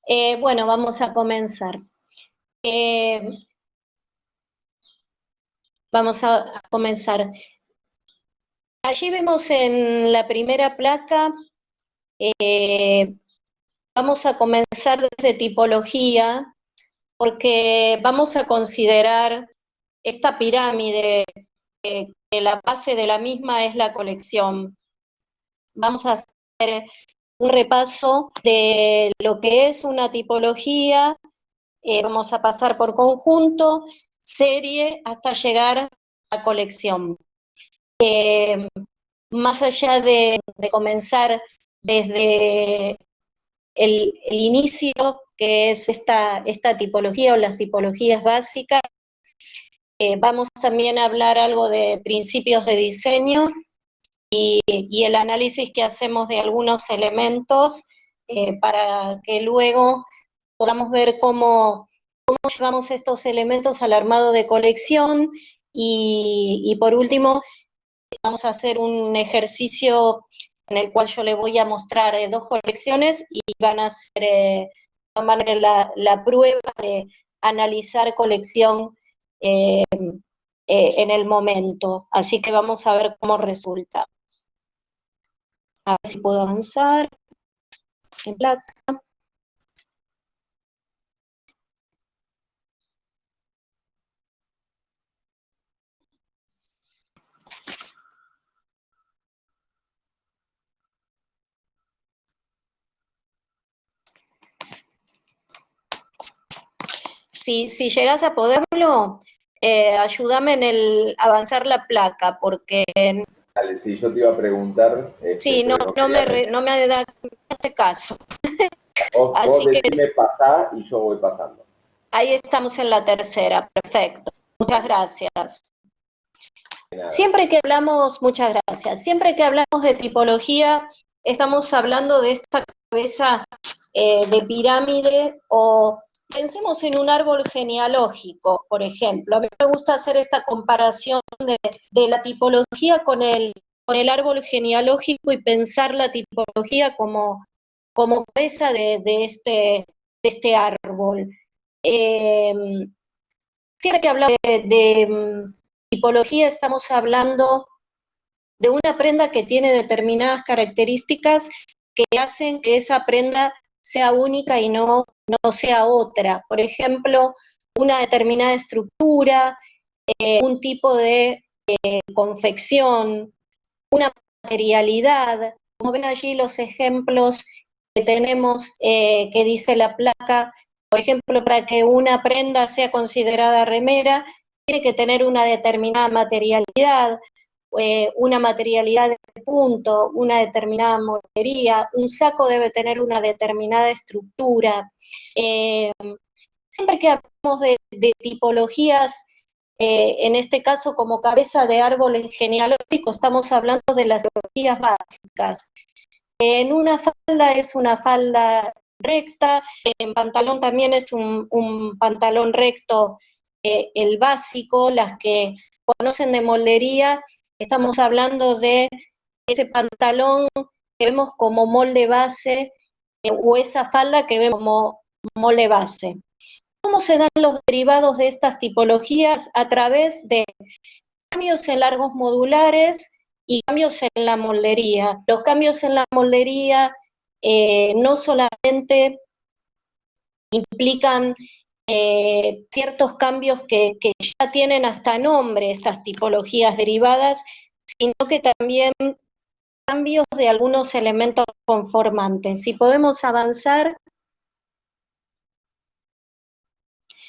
Bueno, vamos a comenzar. Eh, vamos a comenzar. Allí vemos en la primera placa, eh, vamos a comenzar desde tipología, porque vamos a considerar esta pirámide, que la base de la misma es la colección. Vamos a hacer un repaso de lo que es una tipología. Vamos a pasar por conjunto, serie, hasta llegar a colección. Más allá de comenzar desde el inicio, que es esta tipología o las tipologías básicas, vamos también a hablar algo de principios de diseño y el análisis que hacemos de algunos elementos, para que luego podamos ver cómo llevamos estos elementos al armado de colección y por último vamos a hacer un ejercicio en el cual yo le voy a mostrar dos colecciones y van a hacer la prueba de analizar colección eh, en el momento. Así que vamos a ver cómo resulta. A ver si puedo avanzar en placa. Si llegas a poderlo, ayúdame en el avanzar la placa, porque Dale, sí, yo te iba a preguntar, sí, pero no quería no me da este caso. vos Así que decime pasá y yo voy pasando. ahí estamos en la tercera, perfecto. Muchas Dale, gracias. de nada. Muchas gracias. Siempre que hablamos de tipología, estamos hablando de esta cabeza de pirámide, o pensemos en un árbol genealógico, por ejemplo. A mí me gusta hacer esta comparación de la tipología con el árbol genealógico y pensar la tipología como cabeza de este árbol. Eh, Siempre que hablamos de tipología, estamos hablando de una prenda que tiene determinadas características que hacen que esa prenda sea única y no sea otra. Por ejemplo, una determinada estructura, un tipo de confección, una materialidad. Como ven allí los ejemplos que tenemos, que dice la placa, por ejemplo, para que una prenda sea considerada remera, tiene que tener una determinada materialidad, una materialidad de punto, una determinada moldería, un saco debe tener una determinada estructura. Eh, Siempre que hablamos de tipologías, en este caso como cabeza de árbol genealógico, estamos hablando de las tipologías básicas. En una falda es una falda recta, en pantalón también es un pantalón recto, el básico. Las que conocen de moldería, estamos hablando de ese pantalón que vemos como molde base, o esa falda que vemos como molde base. ¿Cómo se dan los derivados de estas tipologías? A través de cambios en largos modulares y cambios en la moldería. Los cambios en la moldería no solamente implican ciertos cambios que ya tienen hasta nombre estas tipologías derivadas, sino que también cambios de algunos elementos conformantes. Si podemos avanzar,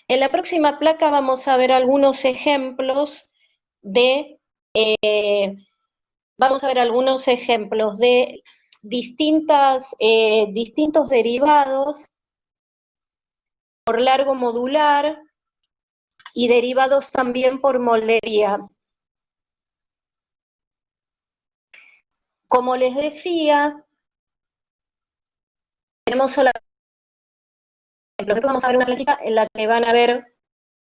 en la próxima placa vamos a ver algunos ejemplos de vamos a ver algunos ejemplos de distintos derivados por largo modular y derivados también por moldería. Como les decía, tenemos solamente ejemplos. Vamos a ver una plaquita en la que van a ver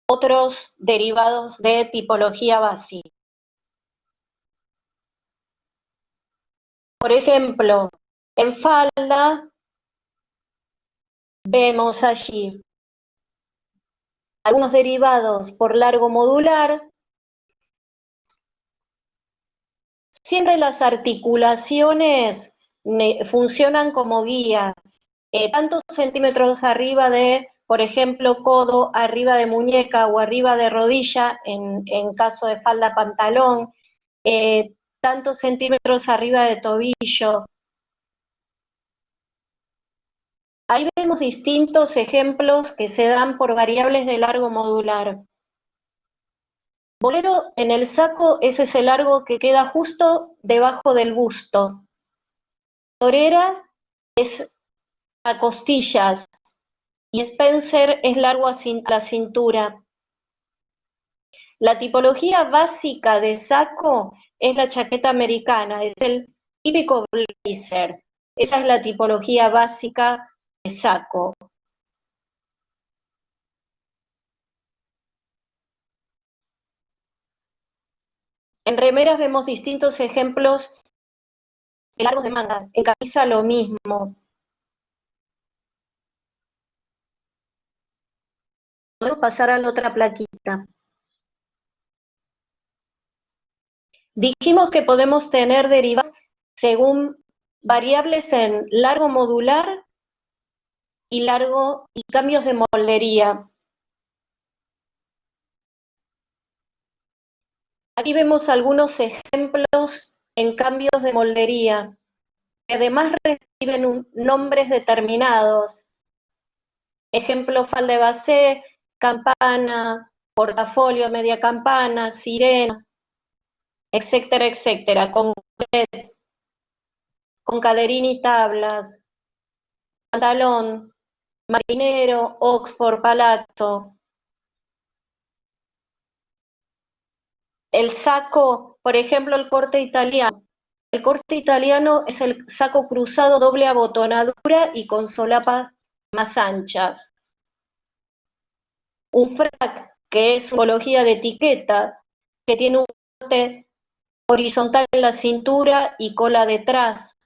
otros derivados de tipología básica. Por ejemplo, en falda Vemos allí algunos derivados por largo modular. Siempre las articulaciones funcionan como guía, tantos centímetros arriba de, por ejemplo, codo, arriba de muñeca o arriba de rodilla, en caso de falda pantalón, tantos centímetros arriba de tobillo. Ahí vemos distintos ejemplos que se dan por variables de largo modular. Bolero en el saco es ese largo que queda justo debajo del busto. Torera es a costillas y Spencer es largo a la cintura. La tipología básica de saco es la chaqueta americana, es el típico blazer. Esa es la tipología básica de saco. En remeras vemos distintos ejemplos de largos de manga, en camisa lo mismo. Podemos pasar a la otra plaquita. Dijimos que podemos tener derivadas según variables en largo modular y cambios de moldería. Aquí vemos algunos ejemplos en cambios de moldería, que además reciben nombres determinados. Ejemplo, falda de base, campana, portafolio, media campana, sirena, etcétera, etcétera, con caderín y tablas, pantalón, marinero, Oxford, palazzo. El saco, por ejemplo, el corte italiano. El corte italiano es el saco cruzado doble abotonadura y con solapas más anchas. Un frac, que es tipología de etiqueta, que tiene un corte horizontal en la cintura y cola detrás.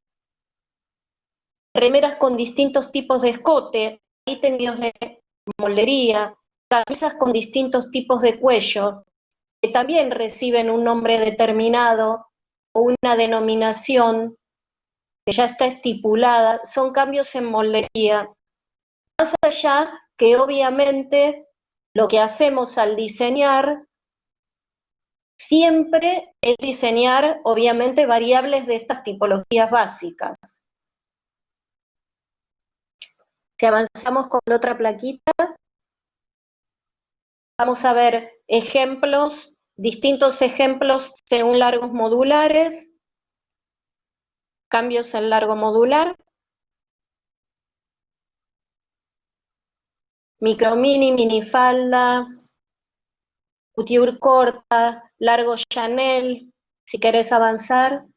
Remeras con distintos tipos de escote, ítems de moldería, camisas con distintos tipos de cuello, que también reciben un nombre determinado o una denominación que ya está estipulada, son cambios en moldería. Más allá que obviamente lo que hacemos al diseñar siempre es diseñar obviamente variables de estas tipologías básicas. Si avanzamos con la otra plaquita, vamos a ver ejemplos, distintos ejemplos según largos modulares, cambios en largo modular, micro mini, minifalda, couture corta, largo Chanel, si querés avanzar.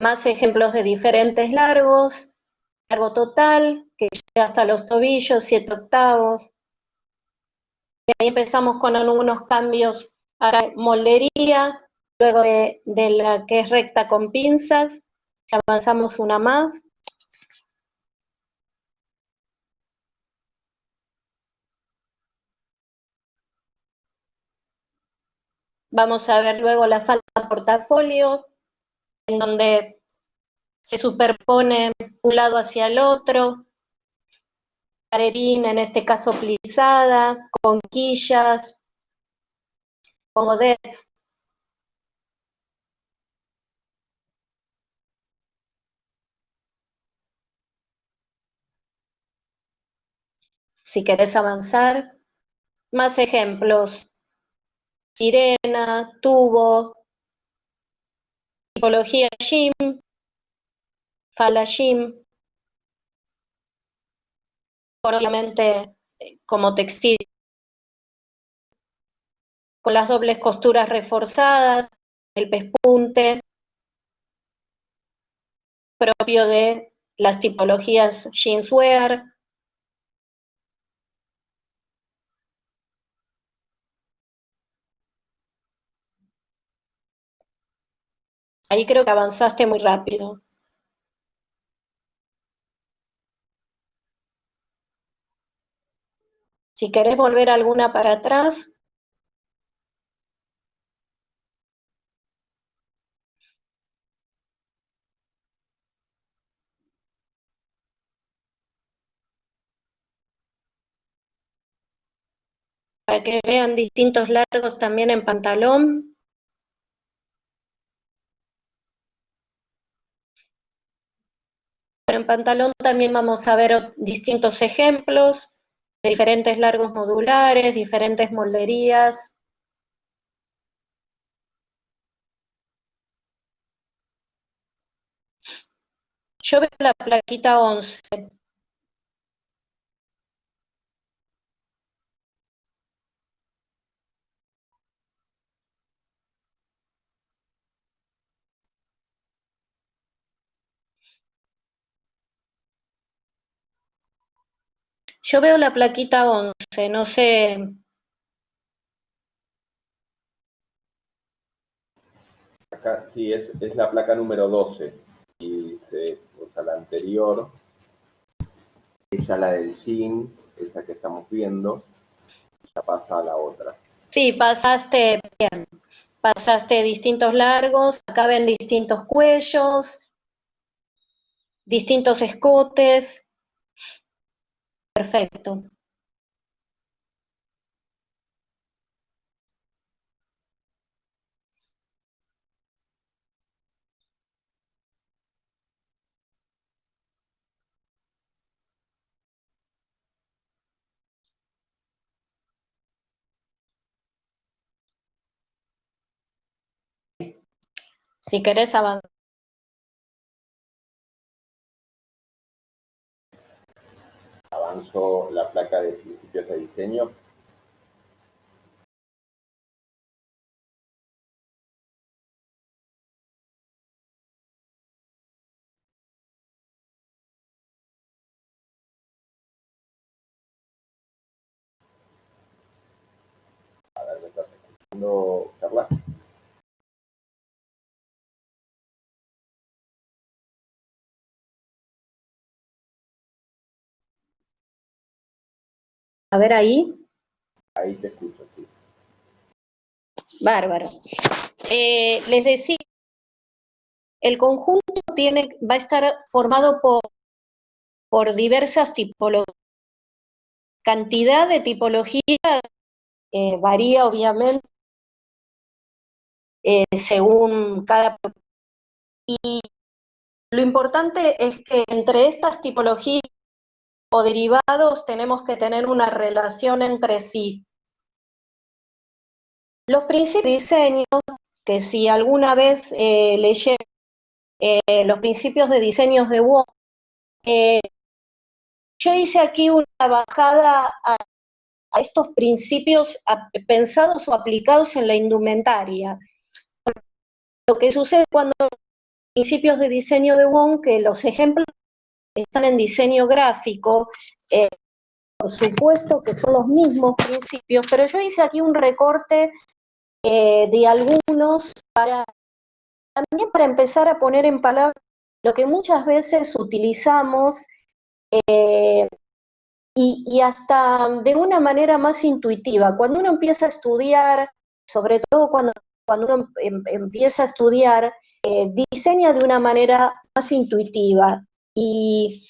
Más ejemplos de diferentes largos, largo total, que llega hasta los tobillos, 7/8. Y ahí empezamos con algunos cambios a moldería, luego de la que es recta con pinzas, si avanzamos una más. Vamos a ver luego la falda portafolio, en donde se superpone un lado hacia el otro, carerina, en este caso plisada, con quillas, con godets. Si querés avanzar, más ejemplos, sirena, tubo, tipología gym, falda gym, obviamente como textil, con las dobles costuras reforzadas, el pespunte, propio de las tipologías jeanswear. Ahí creo que avanzaste muy rápido. Si querés volver alguna para atrás. Para que vean distintos largos también en pantalón. Pero en pantalón también vamos a ver distintos ejemplos, de diferentes largos modulares, diferentes molderías. Yo veo la plaquita 11. Yo veo la plaquita 11, no sé. Acá sí, es la placa número 12. Y o sea, la anterior, ella la del jean, esa que estamos viendo, ya pasa a la otra. Sí, pasaste bien. Pasaste distintos largos, acá ven distintos cuellos, distintos escotes. Perfecto. Si querés avanzar. Avanzo la placa de principios de diseño. A ver, ¿me estás escuchando, Carla? A ver ahí. Ahí te escucho, sí. Bárbaro. Les decía, el conjunto va a estar formado por diversas tipologías. Cantidad de tipologías varía obviamente según cada. Y lo importante es que entre estas tipologías o derivados tenemos que tener una relación entre sí. Los principios de diseño, que si alguna vez leyeron los principios de diseño de Wong, yo hice aquí una bajada a estos principios pensados o aplicados en la indumentaria. Lo que sucede cuando los principios de diseño de Wong, que los ejemplos están en diseño gráfico, por supuesto que son los mismos principios, pero yo hice aquí un recorte de algunos también para empezar a poner en palabras lo que muchas veces utilizamos y hasta de una manera más intuitiva. Cuando uno empieza a estudiar, sobre todo cuando uno empieza a estudiar, diseña de una manera más intuitiva. Y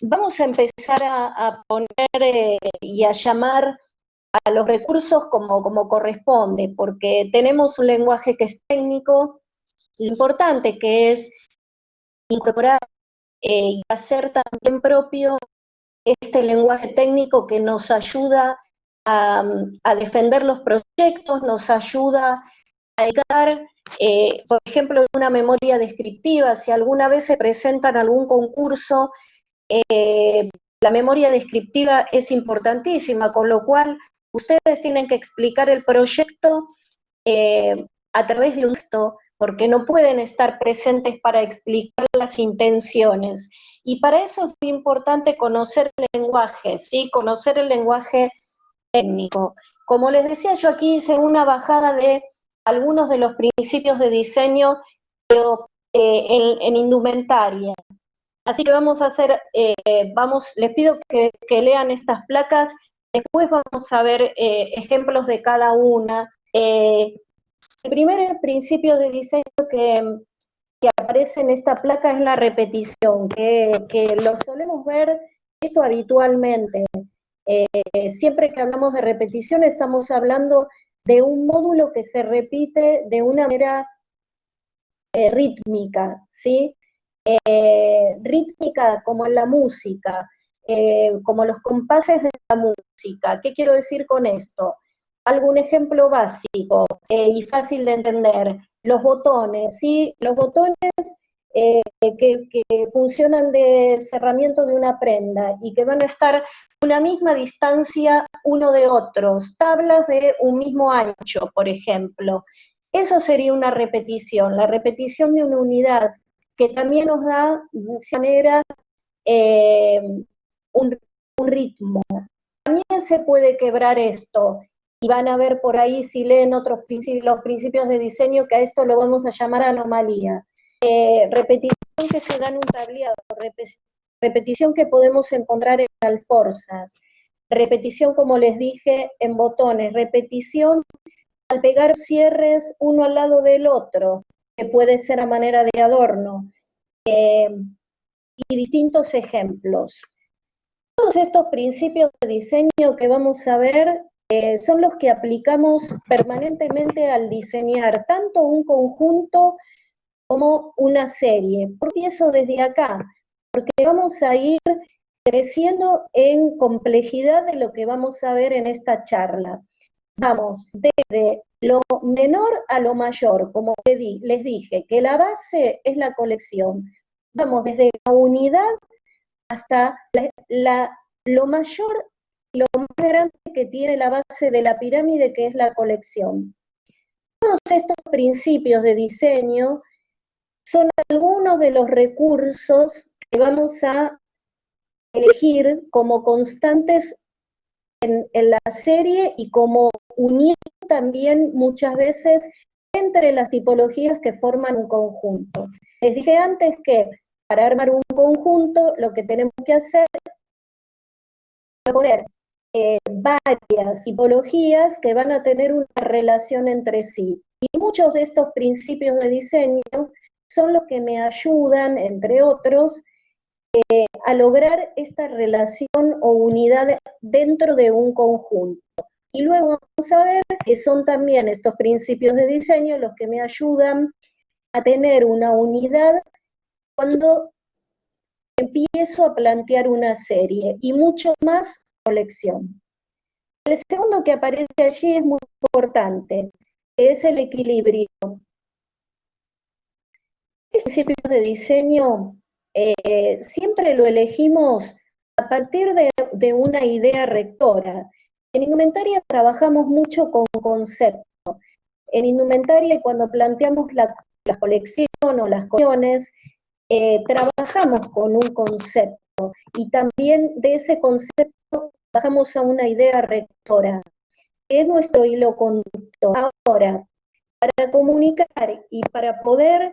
vamos a empezar a poner y a llamar a los recursos como corresponde, porque tenemos un lenguaje que es técnico, lo importante que es incorporar y hacer también propio este lenguaje técnico que nos ayuda a defender los proyectos, nos ayuda a dedicar, por ejemplo, una memoria descriptiva. Si alguna vez se presenta en algún concurso, la memoria descriptiva es importantísima, con lo cual ustedes tienen que explicar el proyecto a través de un texto, porque no pueden estar presentes para explicar las intenciones. Y para eso es muy importante conocer el lenguaje, ¿sí? Conocer el lenguaje técnico. Como les decía, yo aquí hice una bajada de algunos de los principios de diseño pero, en indumentaria. Así que vamos a hacer, les pido que lean estas placas, después vamos a ver ejemplos de cada una. El primer principio de diseño que aparece en esta placa es la repetición, que lo solemos ver esto habitualmente. Siempre que hablamos de repetición estamos hablando de un módulo que se repite de una manera rítmica, ¿sí? Rítmica como en la música, como los compases de la música. ¿Qué quiero decir con esto? Algún ejemplo básico y fácil de entender. Los botones, ¿sí? Los botones que funcionan de cerramiento de una prenda y que van a estar a una misma distancia uno de otros, tablas de un mismo ancho, por ejemplo. Eso sería una repetición, la repetición de una unidad que también nos da, de esa manera, eh, un ritmo. También se puede quebrar esto, y van a ver por ahí, si leen otros los principios de diseño, que a esto lo vamos a llamar anomalía. Repetición que se da en un tableado, repetición que podemos encontrar en alforzas, repetición, como les dije, en botones, repetición al pegar cierres uno al lado del otro, que puede ser a manera de adorno, y distintos ejemplos. Todos estos principios de diseño que vamos a ver son los que aplicamos permanentemente al diseñar tanto un conjunto como una serie. Empiezo desde acá, porque vamos a ir creciendo en complejidad de lo que vamos a ver en esta charla. Vamos desde lo menor a lo mayor, como les dije, que la base es la colección. Vamos desde la unidad hasta lo mayor y lo más grande que tiene la base de la pirámide, que es la colección. Todos estos principios de diseño son algunos de los recursos que vamos a elegir como constantes en la serie y como unión también muchas veces entre las tipologías que forman un conjunto. Les dije antes que para armar un conjunto lo que tenemos que hacer es poner varias tipologías que van a tener una relación entre sí. Y muchos de estos principios de diseño son los que me ayudan, entre otros, a lograr esta relación o unidad dentro de un conjunto. Y luego vamos a ver que son también estos principios de diseño los que me ayudan a tener una unidad cuando empiezo a plantear una serie y mucho más colección. El segundo que aparece allí es muy importante, que es el equilibrio. Los principios de diseño siempre lo elegimos a partir de una idea rectora. En indumentaria trabajamos mucho con conceptos. En indumentaria, cuando planteamos la colección o las colecciones, trabajamos con un concepto y también de ese concepto bajamos a una idea rectora, que es nuestro hilo conductor. Ahora, para comunicar y para poder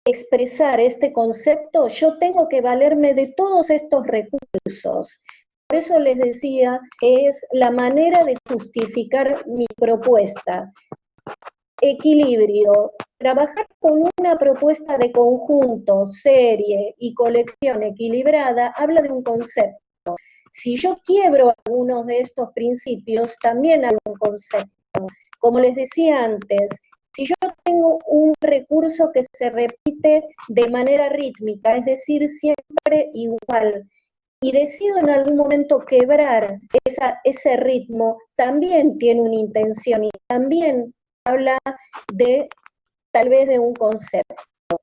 expresar este concepto, yo tengo que valerme de todos estos recursos. Por eso les decía que es la manera de justificar mi propuesta. Equilibrio. Trabajar con una propuesta de conjunto, serie y colección equilibrada habla de un concepto. Si yo quiebro algunos de estos principios, también hay un concepto. Como les decía antes, si yo tengo un recurso que se repite de manera rítmica, es decir, siempre igual, y decido en algún momento quebrar ese ritmo, también tiene una intención y también habla de, tal vez, de un concepto.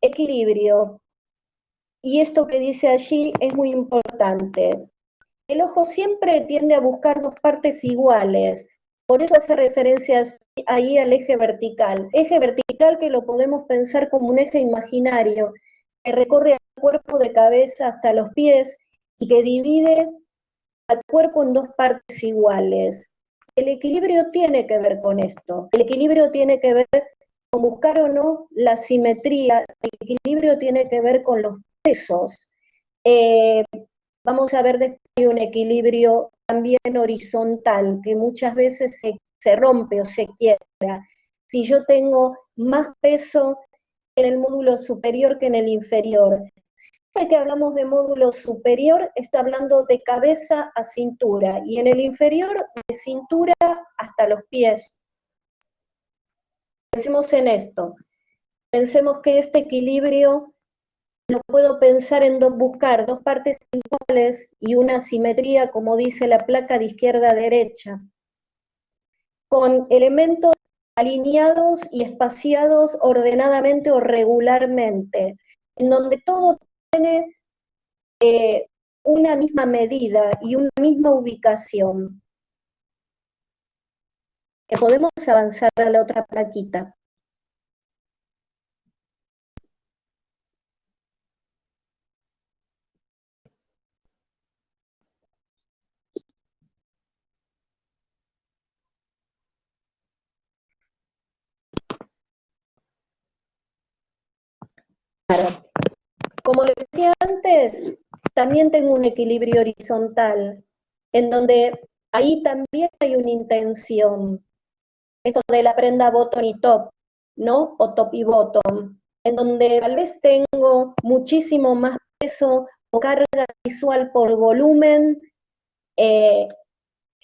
Equilibrio. Y esto que dice allí es muy importante. El ojo siempre tiende a buscar dos partes iguales, por eso hace referencia ahí al eje vertical. Eje vertical que lo podemos pensar como un eje imaginario, que recorre el cuerpo de cabeza hasta los pies y que divide al cuerpo en dos partes iguales. El equilibrio tiene que ver con esto. El equilibrio tiene que ver con buscar o no la simetría. El equilibrio tiene que ver con los pesos. Vamos a ver después hay un equilibrio también horizontal, que muchas veces se rompe o se quiebra. Si yo tengo más peso en el módulo superior que en el inferior. Siempre que hablamos de módulo superior, está hablando de cabeza a cintura, y en el inferior, de cintura hasta los pies. Pensemos en esto. Pensemos que este equilibrio lo puedo pensar en buscar dos partes iguales y una simetría, como dice la placa de izquierda a derecha, con elementos alineados y espaciados ordenadamente o regularmente, en donde todo tiene una misma medida y una misma ubicación. Podemos avanzar a la otra plaquita. Claro. Como les decía antes, también tengo un equilibrio horizontal, en donde ahí también hay una intención. Esto de la prenda bottom y top, ¿no? O top y bottom, en donde tal vez tengo muchísimo más peso o carga visual por volumen en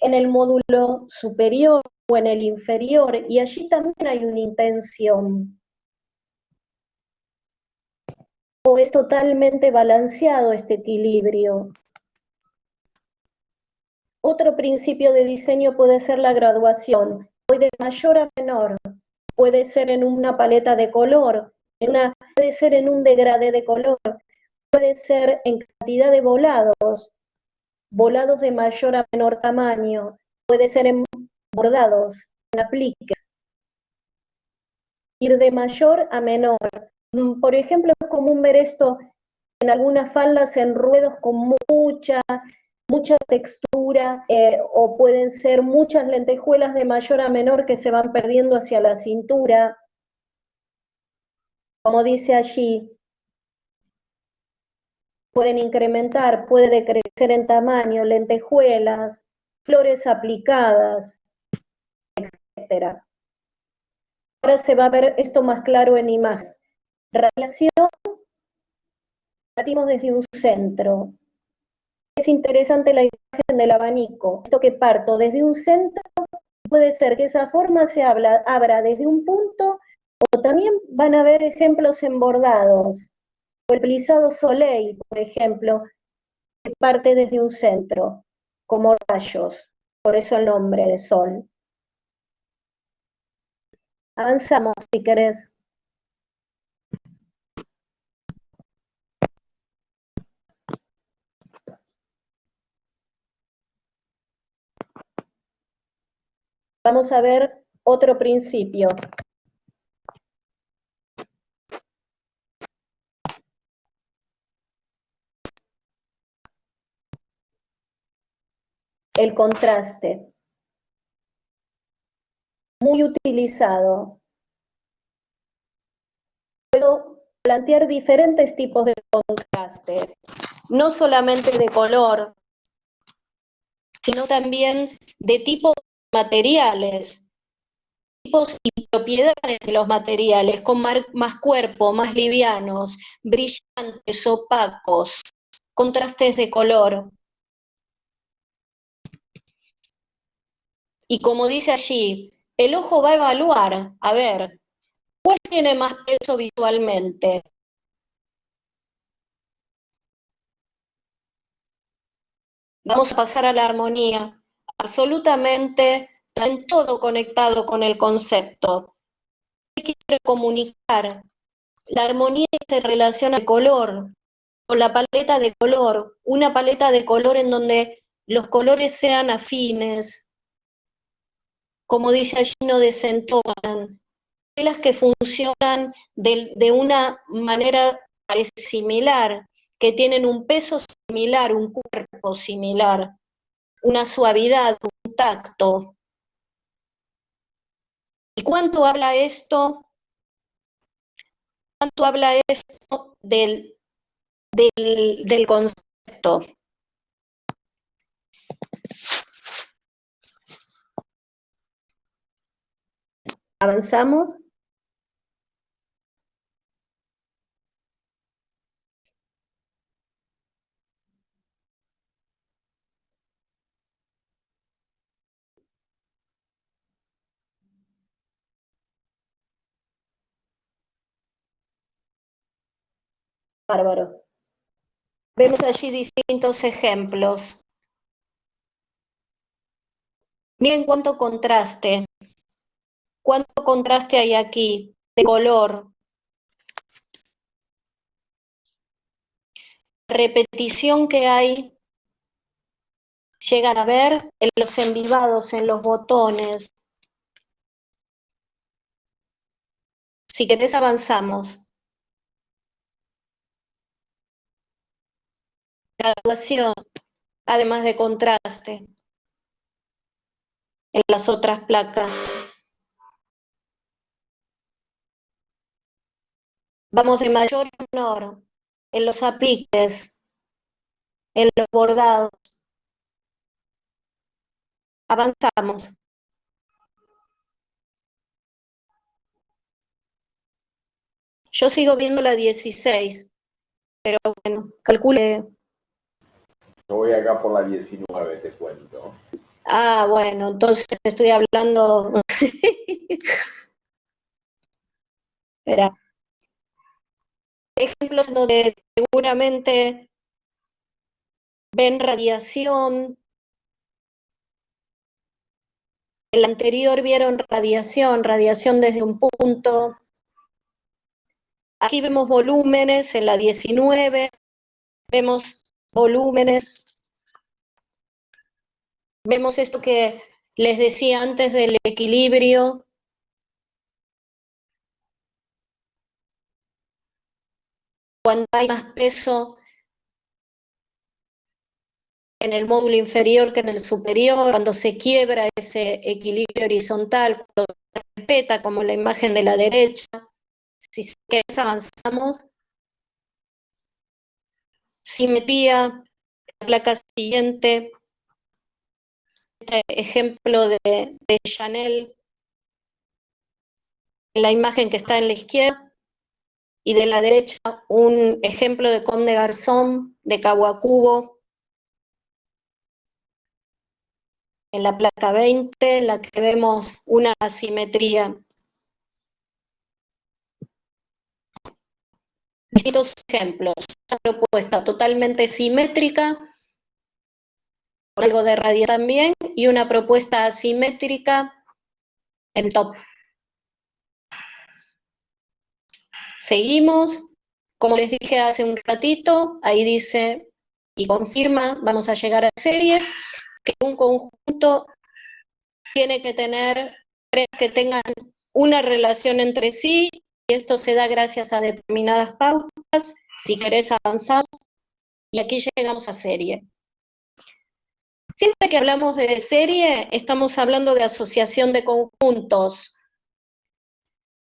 el módulo superior o en el inferior, y allí también hay una intención. O es totalmente balanceado este equilibrio. Otro principio de diseño puede ser la graduación. Voy de mayor a menor. Puede ser en una paleta de color, puede ser en un degradé de color, puede ser en cantidad de volados de mayor a menor tamaño, puede ser en bordados, en apliques. Ir de mayor a menor. Por ejemplo, es común ver esto en algunas faldas en ruedos con mucha textura, o pueden ser muchas lentejuelas de mayor a menor que se van perdiendo hacia la cintura. Como dice allí, pueden incrementar, puede decrecer en tamaño, lentejuelas, flores aplicadas, etc. Ahora se va a ver esto más claro en imagen. Radiación, partimos desde un centro. Es interesante la imagen del abanico. Esto que parto desde un centro, puede ser que esa forma se abra desde un punto, o también van a ver ejemplos en bordados, o el plisado soleil, por ejemplo, que parte desde un centro, como rayos, por eso el nombre de sol. Avanzamos, si querés. Vamos a ver otro principio. El contraste. Muy utilizado. Puedo plantear diferentes tipos de contraste, no solamente de color, sino también de tipos de materiales, tipos y propiedades de los materiales, con más cuerpo, más livianos, brillantes, opacos, contrastes de color. Y como dice allí, el ojo va a evaluar, a ver, ¿cuál tiene más peso visualmente? Vamos a pasar a la armonía. Absolutamente, está en todo conectado con el concepto. ¿Qué quiere comunicar? La armonía se relaciona al color, con la paleta de color, una paleta de color en donde los colores sean afines, como dice allí, no desentonan, telas que funcionan de una manera parece similar, que tienen un peso similar, un cuerpo similar, una suavidad, un tacto. ¿Y cuánto habla esto? ¿Cuánto habla esto del concepto? ¿Avanzamos? Bárbaro. Vemos allí distintos ejemplos. Miren cuánto contraste hay aquí, de color. Repetición que hay, llegan a ver en los envivados, en los botones. Si querés avanzamos. Graduación, además de contraste, en las otras placas. Vamos de mayor a menor, en los apliques, en los bordados. Avanzamos. Yo sigo viendo la 16, pero bueno, calcule. Yo voy acá por la 19, te cuento. Ah, bueno, entonces estoy hablando. Espera. Ejemplos donde seguramente ven radiación. El anterior vieron radiación desde un punto. Aquí vemos volúmenes, en la 19 vemos volúmenes. Vemos esto que les decía antes del equilibrio. Cuando hay más peso en el módulo inferior que en el superior, cuando se quiebra ese equilibrio horizontal, cuando se respeta, como la imagen de la derecha. Si querés avanzamos. Simetría, la placa siguiente, este ejemplo de Chanel, la imagen que está en la izquierda, y de la derecha un ejemplo de Comme des Garçons, de Kawakubo, en la placa 20, en la que vemos una asimetría. Distintos ejemplos, una propuesta totalmente simétrica, por algo de radio también, y una propuesta asimétrica, el top. Seguimos, como les dije hace un ratito, ahí dice y confirma, vamos a llegar a serie, que un conjunto tiene que tener tres que tengan una relación entre sí, y esto se da gracias a determinadas pautas. Si querés avanzar, y aquí llegamos a serie. Siempre que hablamos de serie, estamos hablando de asociación de conjuntos.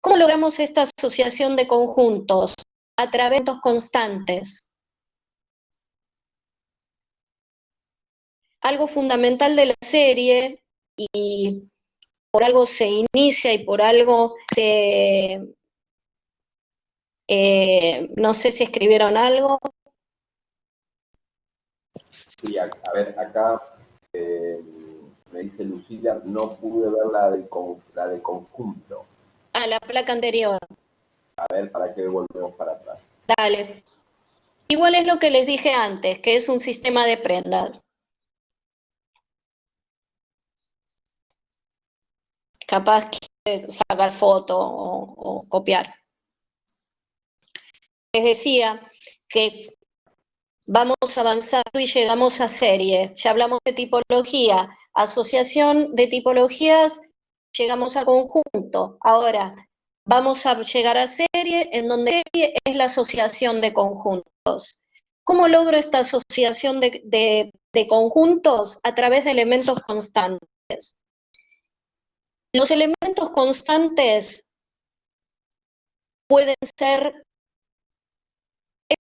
¿Cómo logramos esta asociación de conjuntos? A través de dos constantes. Algo fundamental de la serie, y por algo se inicia y por algo se... no sé si escribieron algo. Sí, a ver, acá me dice Lucila, no pude ver la de conjunto. Ah, la placa anterior. A ver, ¿para qué volvemos para atrás? Dale. Igual es lo que les dije antes, que es un sistema de prendas. Capaz que sacar foto o copiar. Les decía que vamos avanzando y llegamos a serie. Ya hablamos de tipología, asociación de tipologías, llegamos a conjunto. Ahora, vamos a llegar a serie, en donde serie es la asociación de conjuntos. ¿Cómo logro esta asociación de conjuntos? A través de elementos constantes. Los elementos constantes pueden ser,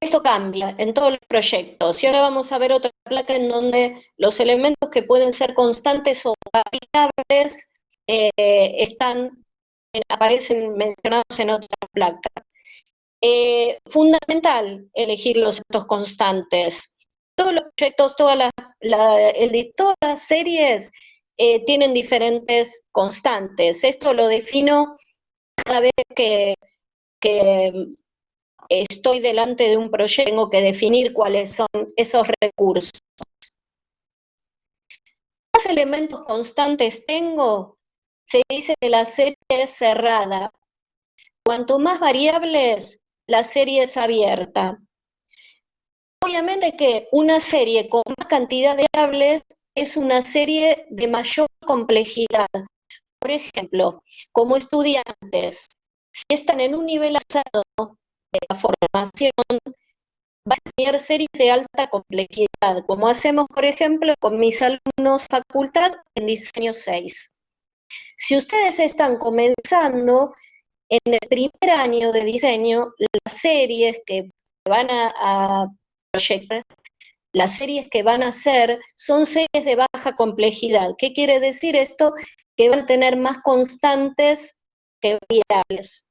esto cambia en todos los proyectos, y ahora vamos a ver otra placa en donde los elementos que pueden ser constantes o variables aparecen mencionados en otra placa. Fundamental elegir los elementos constantes. Todos los proyectos, todas las series tienen diferentes constantes. Esto lo defino cada vez que estoy delante de un proyecto, tengo que definir cuáles son esos recursos. ¿Cuántos elementos constantes tengo? Se dice que la serie es cerrada. Cuanto más variables, la serie es abierta. Obviamente que una serie con más cantidad de variables es una serie de mayor complejidad. Por ejemplo, como estudiantes, si están en un nivel avanzado de la formación, va a tener series de alta complejidad, como hacemos, por ejemplo, con mis alumnos facultad en diseño 6. Si ustedes están comenzando en el primer año de diseño, las series que van a proyectar, las series que van a hacer son series de baja complejidad. ¿Qué quiere decir esto? Que van a tener más constantes que variables.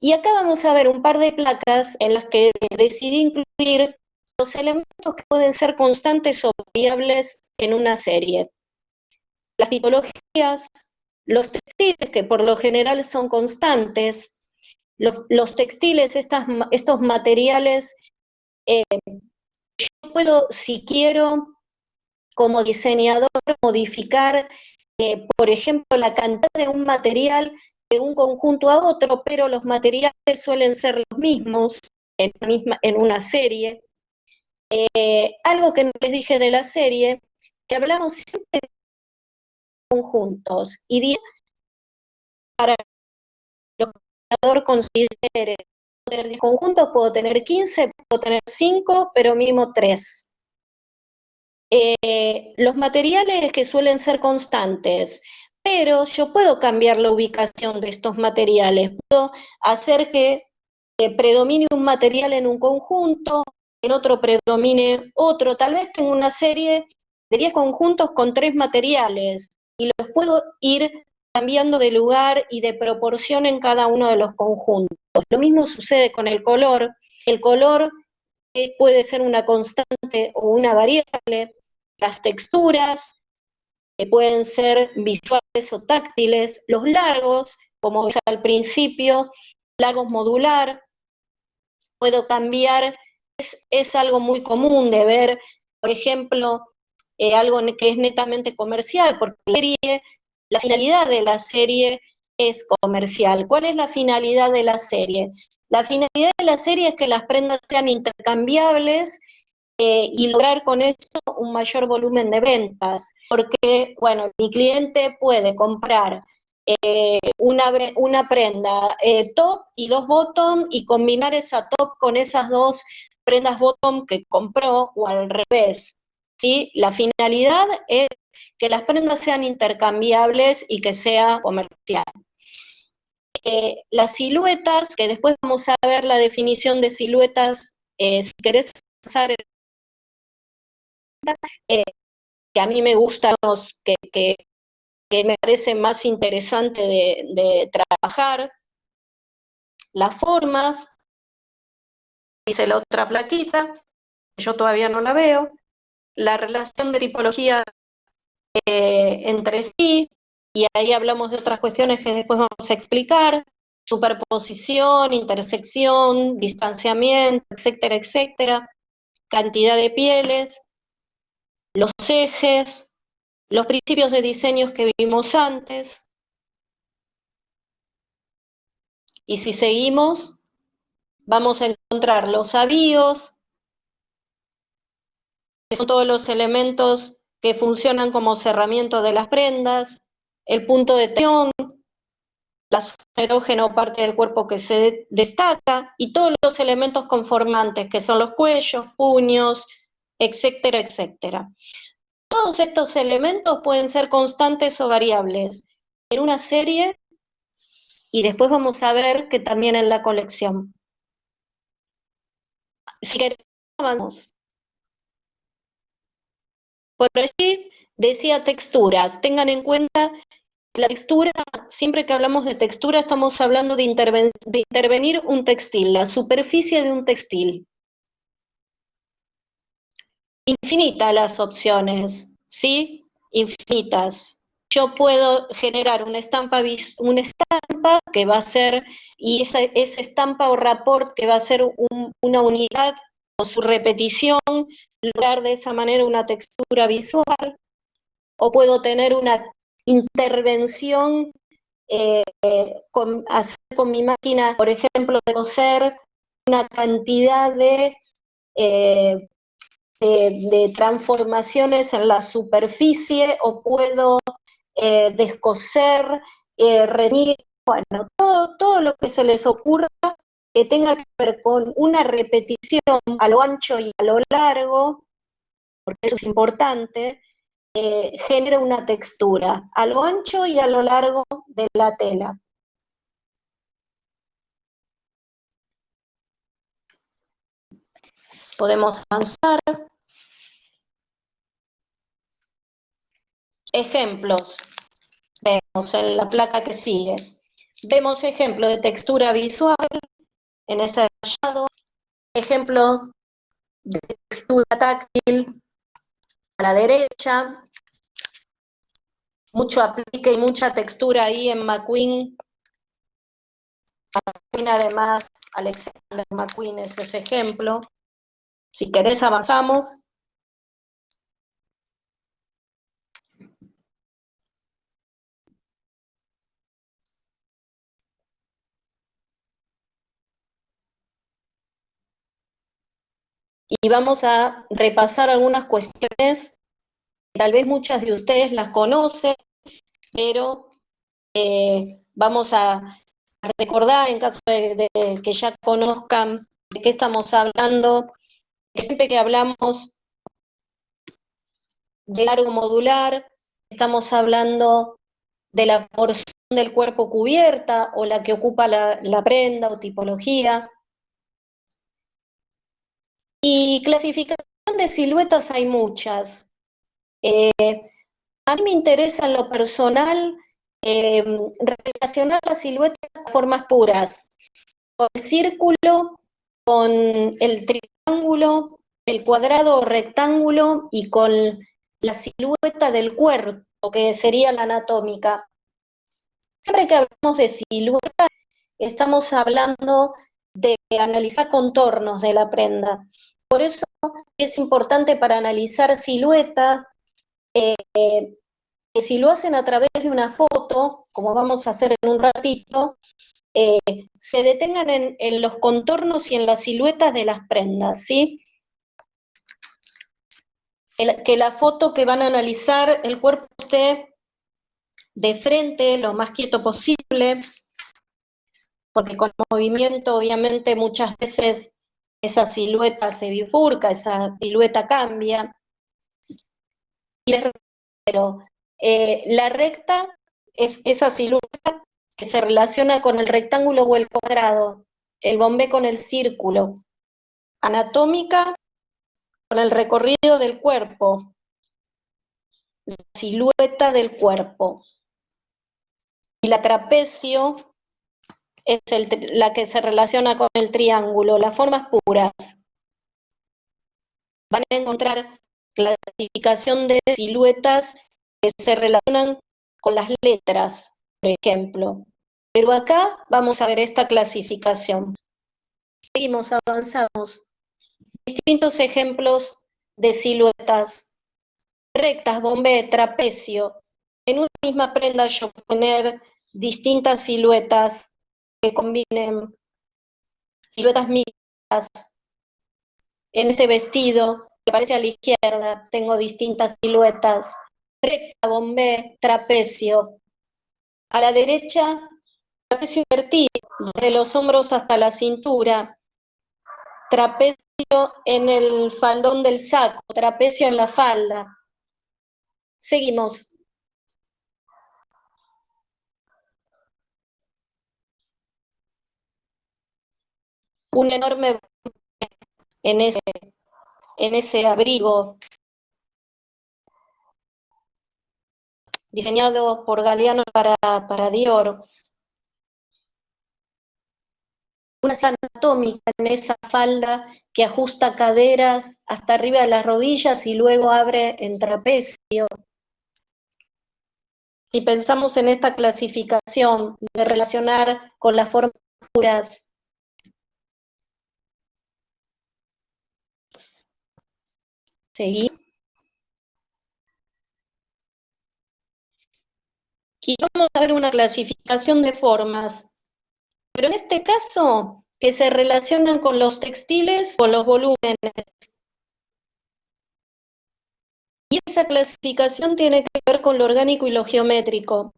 Y acá vamos a ver un par de placas en las que decidí incluir los elementos que pueden ser constantes o variables en una serie. Las tipologías, los textiles, que por lo general son constantes, los textiles, estos materiales, yo puedo, si quiero, como diseñador, modificar, por ejemplo, la cantidad de un material de un conjunto a otro, pero los materiales suelen ser los mismos en una serie. Algo que no les dije de la serie, que hablamos siempre de conjuntos, y para que el diseñador considere tener 10 conjuntos, puedo tener 15, puedo tener 5, pero mínimo 3. Los materiales que suelen ser constantes, pero yo puedo cambiar la ubicación de estos materiales, puedo hacer que predomine un material en un conjunto, en otro predomine otro, tal vez tengo una serie de 10 conjuntos con 3 materiales, y los puedo ir cambiando de lugar y de proporción en cada uno de los conjuntos. Lo mismo sucede con el color puede ser una constante o una variable, las texturas, que pueden ser visuales o táctiles, los largos, como vimos al principio, largos modular, puedo cambiar, es algo muy común de ver, por ejemplo, algo que es netamente comercial, porque la finalidad de la serie es comercial. ¿Cuál es la finalidad de la serie? La finalidad de la serie es que las prendas sean intercambiables y lograr con esto un mayor volumen de ventas, porque, bueno, mi cliente puede comprar una prenda top y 2 bottom y combinar esa top con esas 2 prendas bottom que compró, o al revés, ¿sí? La finalidad es que las prendas sean intercambiables y que sea comercial. Las siluetas, que después vamos a ver la definición de siluetas, si querés pasar, que a mí me gustan, que me parece más interesante de trabajar. Las formas, dice la otra plaquita, yo todavía no la veo, la relación de tipología entre sí, y ahí hablamos de otras cuestiones que después vamos a explicar, superposición, intersección, distanciamiento, etcétera, etcétera, cantidad de pieles, los ejes, los principios de diseños que vimos antes, y si seguimos, vamos a encontrar los avíos, que son todos los elementos que funcionan como cerramiento de las prendas, el punto de tensión, la zona erógena o parte del cuerpo que se destaca, y todos los elementos conformantes, que son los cuellos, puños, etcétera, etcétera. Todos estos elementos pueden ser constantes o variables en una serie, y después vamos a ver que también en la colección. Si queremos, avanzamos. Por allí decía texturas. Tengan en cuenta la textura, siempre que hablamos de textura estamos hablando de intervenir un textil, la superficie de un textil. Infinitas las opciones, ¿sí? Infinitas. Yo puedo generar una estampa que va a ser, y esa estampa o rapport que va a ser una unidad o su repetición, lograr de esa manera una textura visual, o puedo tener una intervención hacer con mi máquina, por ejemplo, de coser una cantidad de transformaciones en la superficie, o puedo descoser, reñir, bueno, todo lo que se les ocurra que tenga que ver con una repetición a lo ancho y a lo largo, porque eso es importante, genera una textura a lo ancho y a lo largo de la tela. Podemos avanzar. Ejemplos. Vemos en la placa que sigue. Vemos ejemplo de textura visual en ese rayado. Ejemplo de textura táctil a la derecha. Mucho aplique y mucha textura ahí en McQueen. Además, Alexander McQueen es ese ejemplo. Si querés avanzamos. Y vamos a repasar algunas cuestiones, tal vez muchas de ustedes las conocen, pero vamos a recordar, en caso de que ya conozcan de qué estamos hablando, que siempre que hablamos de largo modular, estamos hablando de la porción del cuerpo cubierta o la que ocupa la prenda o tipología. Y clasificación de siluetas hay muchas. A mí me interesa en lo personal relacionar las siluetas con formas puras, con el círculo, con el triángulo, el cuadrado o rectángulo, y con la silueta del cuerpo, que sería la anatómica. Siempre que hablamos de silueta, estamos hablando de analizar contornos de la prenda. Por eso es importante, para analizar siluetas, que si lo hacen a través de una foto, como vamos a hacer en un ratito, se detengan en los contornos y en las siluetas de las prendas, ¿sí? Que la foto que van a analizar, el cuerpo esté de frente, lo más quieto posible, porque con el movimiento obviamente muchas veces esa silueta se bifurca, esa silueta cambia. Y les refiero, la recta es esa silueta que se relaciona con el rectángulo o el cuadrado, el bombé con el círculo, anatómica con el recorrido del cuerpo, la silueta del cuerpo, y la trapecio es la que se relaciona con el triángulo, las formas puras. Van a encontrar clasificación de siluetas que se relacionan con las letras, por ejemplo. Pero acá vamos a ver esta clasificación. Seguimos, avanzamos. Distintos ejemplos de siluetas. Rectas, bombé, trapecio. En una misma prenda yo puedo tener distintas siluetas que combinen, siluetas mixtas. En este vestido que aparece a la izquierda tengo distintas siluetas. Recta, bombé, trapecio. A la derecha trapecio invertido, desde los hombros hasta la cintura, trapecio en el faldón del saco, trapecio en la falda. Seguimos. Un enorme en ese abrigo diseñado por Galliano para Dior. Una sana anatómica en esa falda que ajusta caderas hasta arriba de las rodillas y luego abre en trapecio. Si pensamos en esta clasificación de relacionar con las formas puras, seguí. Y vamos a ver una clasificación de formas, pero en este caso que se relacionan con los textiles, con los volúmenes. Y esa clasificación tiene que ver con lo orgánico y lo geométrico.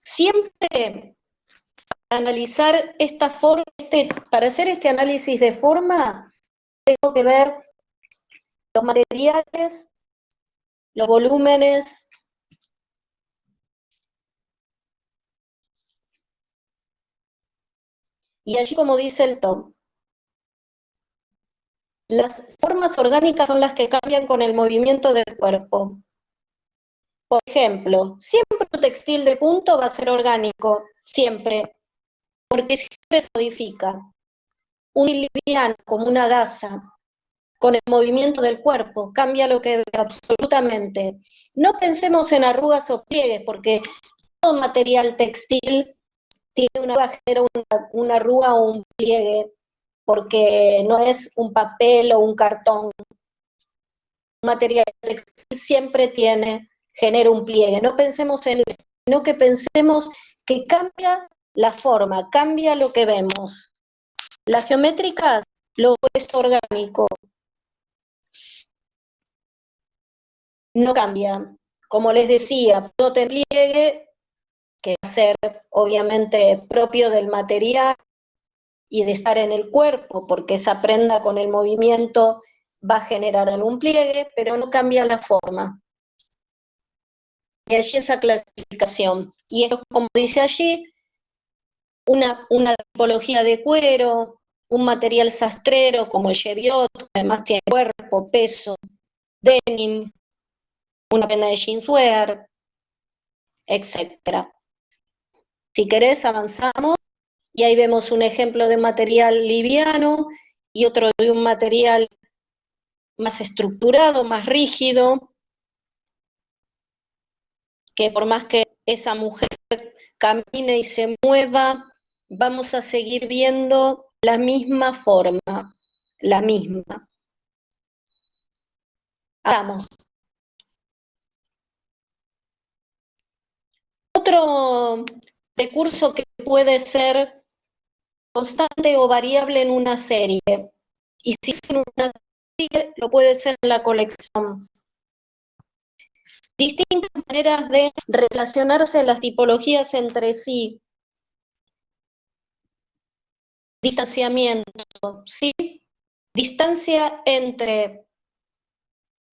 Siempre para analizar esta forma, para hacer este análisis de forma, tengo que ver los materiales, los volúmenes, y allí, como dice el Tom, las formas orgánicas son las que cambian con el movimiento del cuerpo. Por ejemplo, siempre un textil de punto va a ser orgánico, siempre, porque siempre se modifica. Un liviano como una gasa, con el movimiento del cuerpo, cambia lo que ve absolutamente. No pensemos en arrugas o pliegues, porque todo material textil tiene genera una arruga o un pliegue, porque no es un papel o un cartón. Un material textil siempre genera un pliegue. No pensemos en eso, sino que pensemos que cambia la forma, cambia lo que vemos. La geométrica lo es orgánico, no cambia. Como les decía, no te pliegue, que va a ser obviamente propio del material y de estar en el cuerpo, porque esa prenda con el movimiento va a generar algún pliegue, pero no cambia la forma. Y allí esa clasificación. Y esto, como dice allí, una tipología de cuero, un material sastrero como el cheviot, que además tiene cuerpo, peso, denim, una prenda de jeanswear, etc. Si querés, avanzamos y ahí vemos un ejemplo de material liviano y otro de un material más estructurado, más rígido, que por más que esa mujer camine y se mueva, vamos a seguir viendo la misma forma, la misma. Hagamos. Otro recurso que puede ser constante o variable en una serie, y si es en una serie, lo puede ser en la colección. Distintas maneras de relacionarse las tipologías entre sí. Distanciamiento, ¿sí? Distancia entre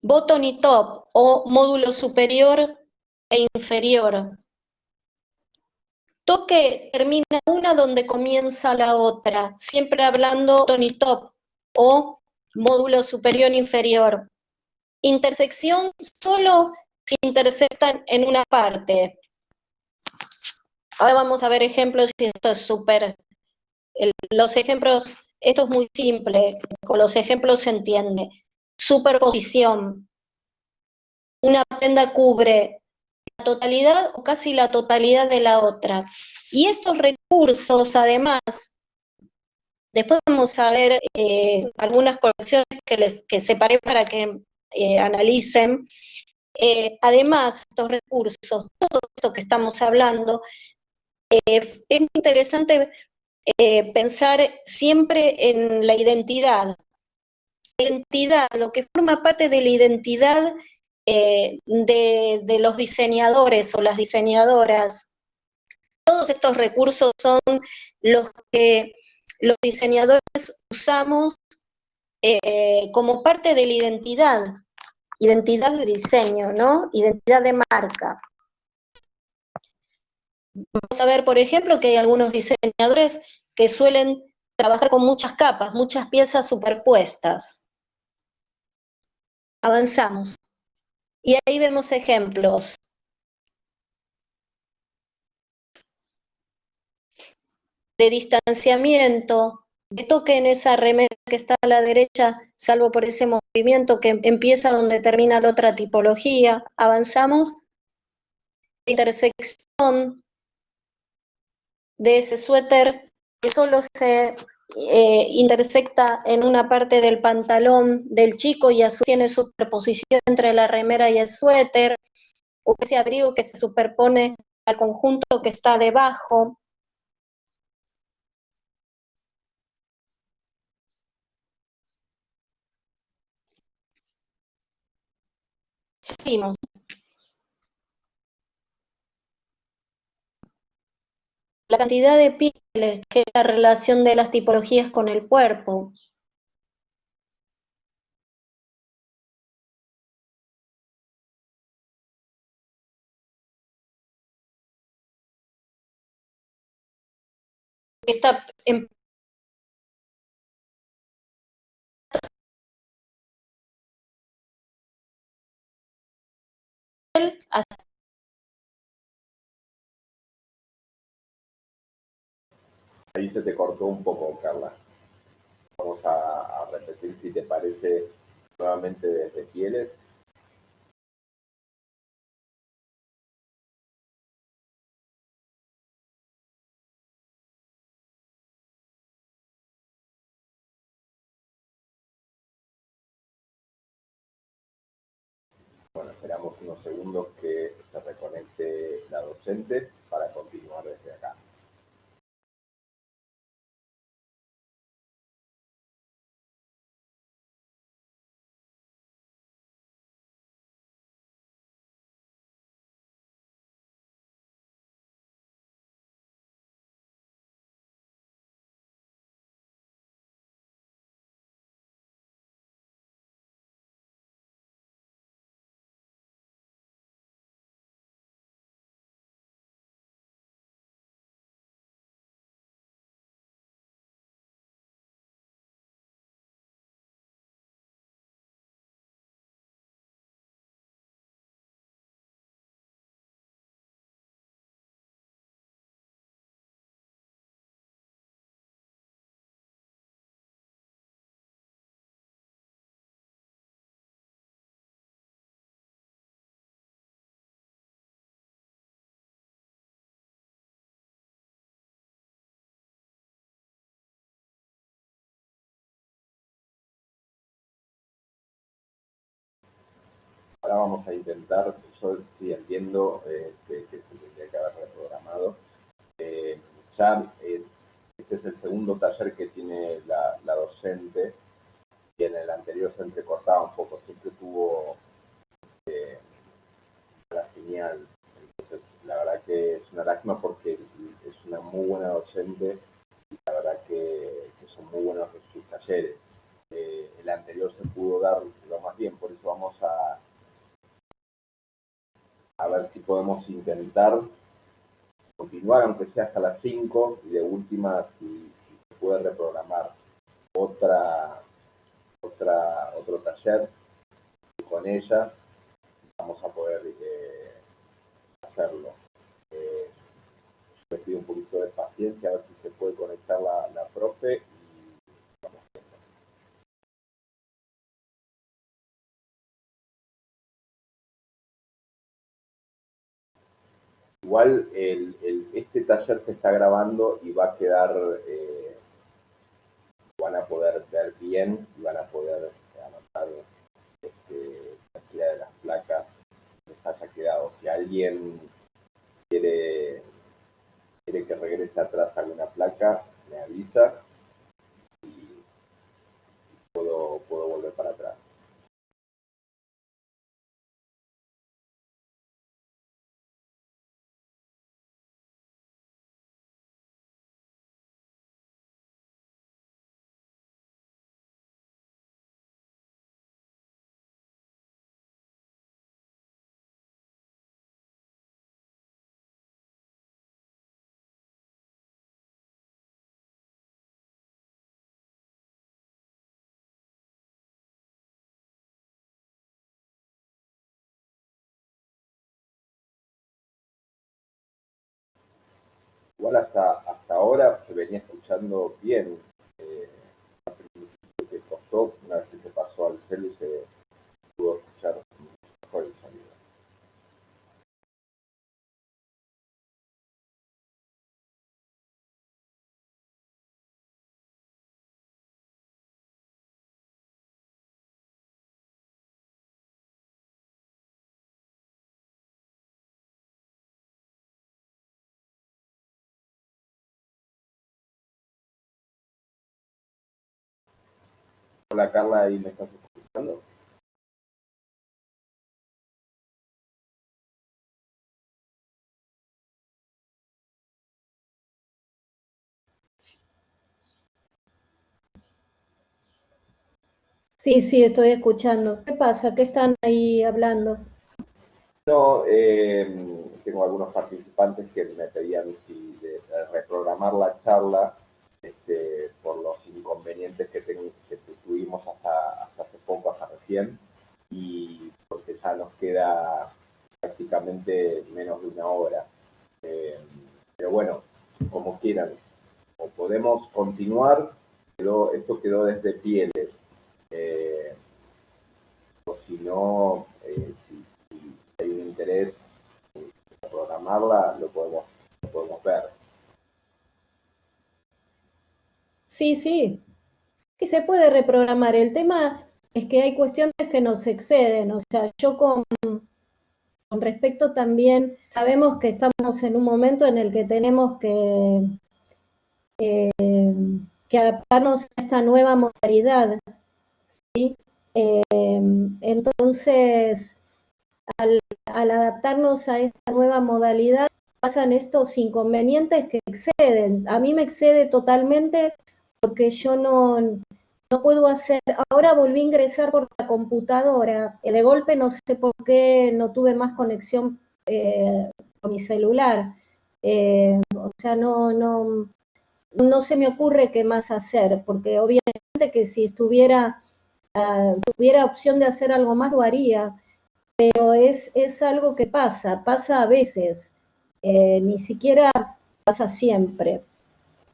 bottom y top, o módulo superior e inferior. Toque termina una donde comienza la otra, siempre hablando bottom y top, o módulo superior e inferior. Intersección solo si intersectan en una parte. Ahora vamos a ver ejemplos, y esto es súper, los ejemplos, esto es muy simple, con los ejemplos se entiende. Superposición. Una prenda cubre la totalidad o casi la totalidad de la otra. Y estos recursos, además, después vamos a ver algunas colecciones que separé para que analicen. Además, estos recursos, todo esto que estamos hablando, es interesante pensar siempre en la identidad. Identidad, lo que forma parte de la identidad de los diseñadores o las diseñadoras. Todos estos recursos son los que los diseñadores usamos como parte de la identidad de diseño, ¿no? Identidad de marca. Vamos a ver, por ejemplo, que hay algunos diseñadores que suelen trabajar con muchas capas, muchas piezas superpuestas. Avanzamos. Y ahí vemos ejemplos. De distanciamiento, de toque en esa remera que está a la derecha, salvo por ese movimiento que empieza donde termina la otra tipología. Avanzamos. Intersección de ese suéter que solo se intersecta en una parte del pantalón del chico y a su tiene superposición entre la remera y el suéter, o ese abrigo que se superpone al conjunto que está debajo. Seguimos. La cantidad de pieles, que es la relación de las tipologías con el cuerpo. Está en piel, Ahí se te cortó un poco, Carla. Vamos a repetir si te parece nuevamente desde pieles. Bueno, esperamos unos segundos que se reconecte la docente para continuar desde acá. Ahora vamos a intentar, yo sí entiendo que se tendría que haber reprogramado. Ya este es el segundo taller que tiene la docente y en el anterior se entrecortaba un poco, siempre tuvo la señal. Entonces, la verdad que es una lástima porque es una muy buena docente y la verdad que son muy buenos sus talleres. El anterior se pudo dar lo más bien, por eso vamos a ver si podemos intentar continuar, aunque sea hasta las 5, y de última, si se puede reprogramar otro taller con ella, vamos a poder hacerlo. Les pido un poquito de paciencia a ver si se puede conectar la profe y vamos viendo. Igual este taller se está grabando y va a quedar, van a poder ver bien y van a poder anotar cualquiera de las placas que les haya quedado. Si alguien quiere que regrese atrás alguna placa, me avisa y puedo volver para atrás. igual hasta ahora se venía escuchando bien. Al principio que costó, una vez que se pasó al celu se pudo escuchar mejor el sonido. Hola Carla, ¿ahí me estás escuchando? Sí, sí, estoy escuchando. ¿Qué pasa? ¿Qué están ahí hablando? No, tengo algunos participantes que me pedían si de reprogramar la charla por los inconvenientes que tuvimos hasta hace poco, hasta recién, y porque ya nos queda prácticamente menos de una hora. Eh, pero bueno, como quieran, o podemos continuar, esto quedó desde Pieles, eh, o si no, si hay un interés en programarla, lo podemos ver. Sí, sí, sí se puede reprogramar. El tema es que hay cuestiones que nos exceden. O sea, yo con respecto también, sabemos que estamos en un momento en el que tenemos eh, que adaptarnos a esta nueva modalidad, ¿sí? Entonces, al adaptarnos a esta nueva modalidad, pasan estos inconvenientes que exceden. A mí me excede totalmente porque yo no puedo hacer, ahora volví a ingresar por la computadora, de golpe no sé por qué no tuve más conexión con mi celular. O sea, no se me ocurre qué más hacer, porque obviamente que si tuviera opción de hacer algo más lo haría, pero es algo que pasa a veces, ni siquiera pasa siempre.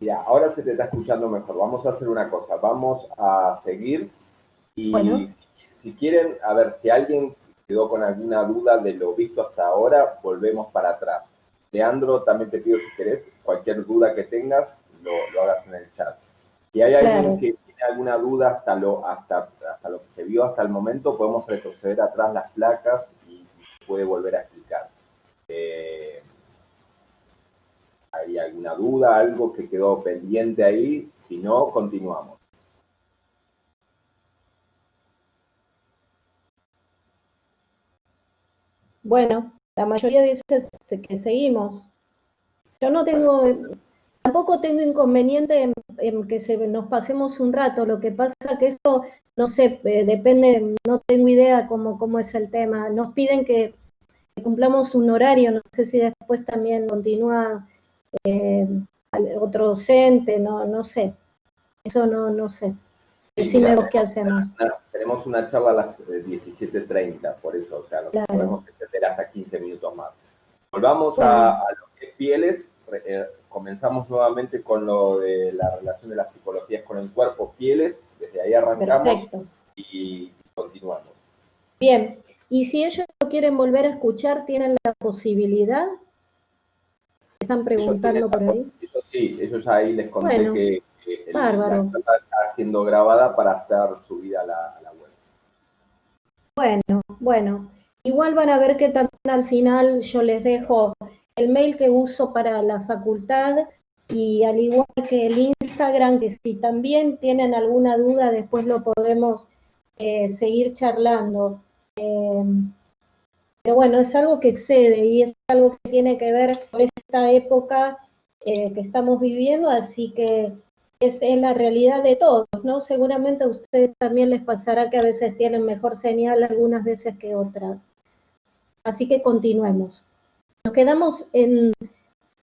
Mira, ahora se te está escuchando mejor. Vamos a hacer una cosa, vamos a seguir y Bueno, si quieren, a ver, si alguien quedó con alguna duda de lo visto hasta ahora, volvemos para atrás. Leandro, también te pido si querés, cualquier duda que tengas, lo hagas en el chat. Si hay alguien claro. que tiene alguna duda hasta lo que se vio hasta el momento, podemos retroceder atrás las placas y se puede volver a explicar. Eh, ¿Hay alguna duda, algo que quedó pendiente ahí? Si no, continuamos. Bueno, la mayoría dice que seguimos. Yo no Bueno, tengo, tampoco tengo inconveniente en que nos pasemos un rato. Lo que pasa que esto, no sé, depende, no tengo idea cómo es el tema. Nos piden que cumplamos un horario, no sé si después también continúa eh, otro docente, no sé. Eso no sé. sí, mira, Decime vos qué hacemos. tenemos una charla a las 17:30, por eso, o sea, nos Claro. podemos extender hasta 15 minutos más. Volvamos Bueno, a lo que es pieles. Comenzamos nuevamente con lo de la relación de las tipologías con el cuerpo, pieles. Desde ahí arrancamos perfecto. y continuamos. Bien. Y si ellos lo quieren volver a escuchar, ¿tienen la posibilidad? Están preguntando por ahí. Ellos sí, ellos ahí les conté Bueno, que la bárbaro. charla está siendo grabada para estar subida a la web. Bueno. Igual van a ver que también al final yo les dejo el mail que uso para la facultad y al igual que el Instagram, que si también tienen alguna duda, después lo podemos seguir charlando. Eh, pero bueno, es algo que excede y es algo que tiene que ver con esta época que estamos viviendo, así que es la realidad de todos, ¿no? Seguramente a ustedes también les pasará que a veces tienen mejor señal algunas veces que otras. Así que continuemos. Nos quedamos en